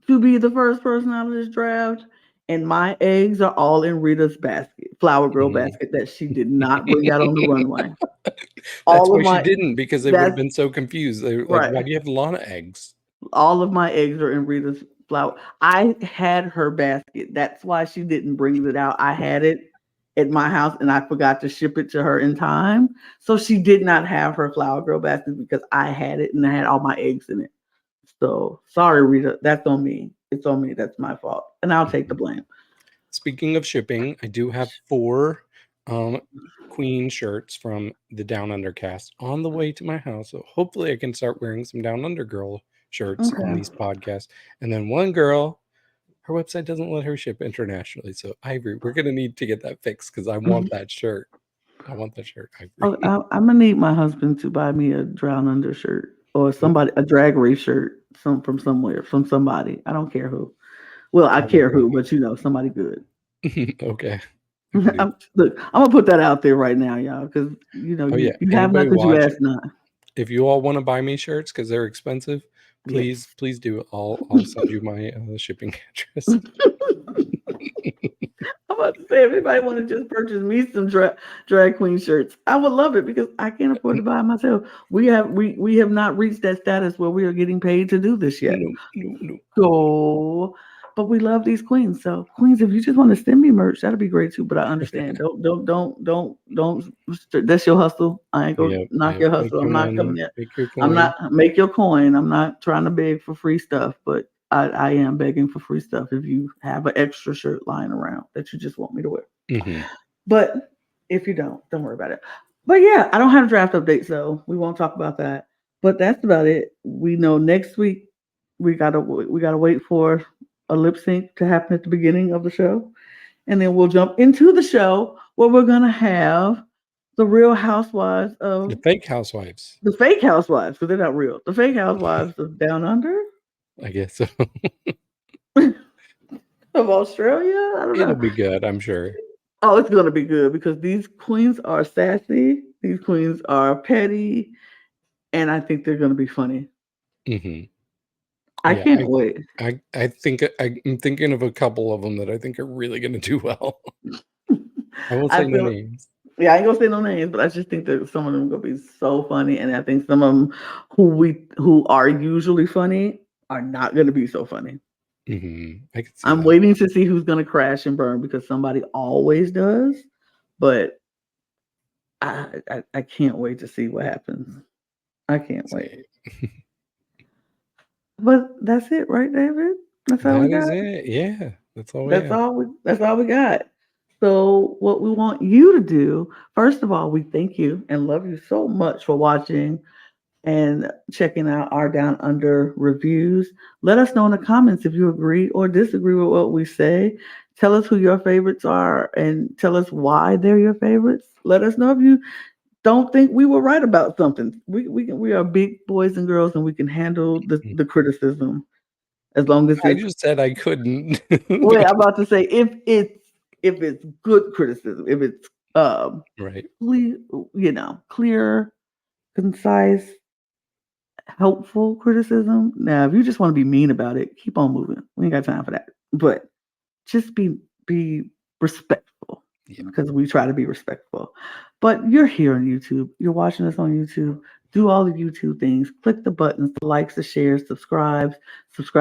to be the first person out of this draft. And my eggs are all in Rita's basket, flower girl Mhm. basket that she did not bring out on the runway. That's All of why she my didn't, because they would have that's been so confused. They were like, right. "Why do you have Lana eggs?" All of my eggs are in Rita's flower. I had her basket. That's why she didn't bring it out. I had it at my house and I forgot to ship it to her in time. So she did not have her flower girl basket because I had it and I had all my eggs in it. So sorry, Rita. That's on me. It's on me. That's my fault. And I'll take the Mhm. blame. Speaking of shipping, I do have 4 queen shirts from the Down Under cast on the way to my house. So hopefully I can start wearing some Down Under girl shirts on these podcasts. And then one girl, her website doesn't let her ship internationally. So Ivory, we're gonna need to get that fixed because I want that shirt. I want that shirt, Ivory. I'm gonna need my husband to buy me a Drown Under shirt or a drag race shirt from somewhere, from somebody. I don't care who. Well, I care who, but somebody good. Okay. Look, I'm gonna put that out there right now, y'all, because you have not because you asked not. If you all want to buy me shirts because they're expensive, please do. I'll send you my shipping address. I'm about to say, if anybody want to just purchase me some drag queen shirts, I would love it because I can't afford to buy it myself. We have not reached that status where we are getting paid to do this yet. No. So, but we love these queens. So, queens, if you just want to send me merch, that'd be great too. But I understand. Don't. That's your hustle. I ain't gonna knock your hustle. I'm not coming in. I'm not make your coin. I'm not trying to beg for free stuff, but I am begging for free stuff if you have an extra shirt lying around that you just want me to wear. Mm-hmm. But if you don't worry about it. But yeah, I don't have a draft update, so we won't talk about that. But that's about it. We know next week we gotta wait for a lip sync to happen at the beginning of the show, and then we'll jump into the show where we're gonna have the real housewives of the fake housewives. The fake housewives, because they're not real. The fake housewives of Down Under. I guess so. Of Australia? I don't know. It'll be good, I'm sure. Oh, it's gonna be good because these queens are sassy. These queens are petty, and I think they're gonna be funny. Mm-hmm. I can't wait. I think I'm thinking of a couple of them that I think are really gonna do well. I won't say no names. Yeah, I ain't gonna say no names, but I just think that some of them are gonna be so funny, and I think some of them who are usually funny are not gonna be so funny. Mm-hmm. I'm waiting to see who's gonna crash and burn because somebody always does, but I can't wait to see what happens. I can't wait. But that's it, right, David? That's all we got. That is it. Yeah, that's all. That's all we got. So what we want you to do, first of all, we thank you and love you so much for watching and checking out our Down Under reviews. Let us know in the comments if you agree or disagree with what we say. Tell us who your favorites are and tell us why they're your favorites. Let us know if you don't think we were right about something. We are big boys and girls and we can handle the criticism as long as I just said I couldn't. Wait, I'm about to say if it's good criticism, if it's right, clear, concise, helpful criticism. Now, if you just want to be mean about it, keep on moving. We ain't got time for that. But just be respectful because we try to be respectful. But you're here on YouTube. You're watching us on YouTube. Do all the YouTube things. Click the buttons, the likes, the shares, subscribe. If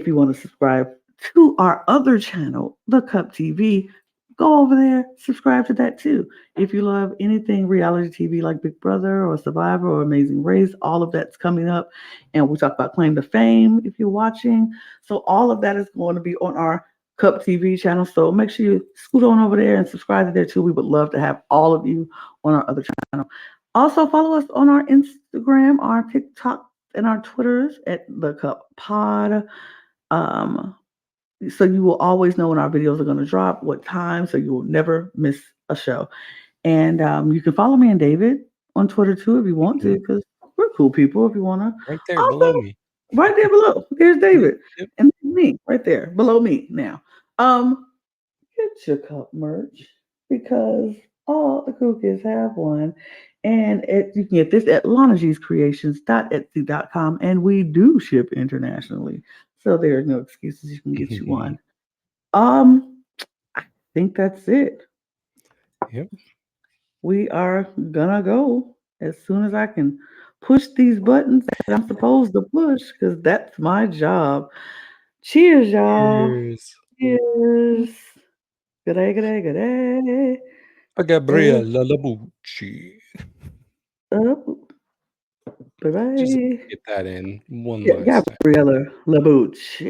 you want to subscribe to our other channel, The Cup TV, go over there, subscribe to that too. If you love anything reality TV like Big Brother or Survivor or Amazing Race, all of that's coming up. And we talk about Claim to Fame if you're watching. So all of that is going to be on our Cup TV channel. So make sure you scoot on over there and subscribe to there too. We would love to have all of you on our other channel. Also follow us on our Instagram, our TikTok, and our Twitters at The Cup Pod. So you will always know when our videos are going to drop, what time, so you will never miss a show. And you can follow me and David on Twitter too if you want to, because we're cool people if you want to. Right there below me. Right there below. There's David. Yep. And me right there below me now. Get your cup merch because all the cool kids have one. And you can get this at lanagcreations.etsy.com. And we do ship internationally. So there are no excuses. You can get you one. I think that's it. Yep. We are gonna go as soon as I can push these buttons that I'm supposed to push because that's my job. Cheers, y'all. Cheers. Good day, good day, good day. Gabriella Labucci. Bye-bye. Just get that in one last time. Gabriella Labucci.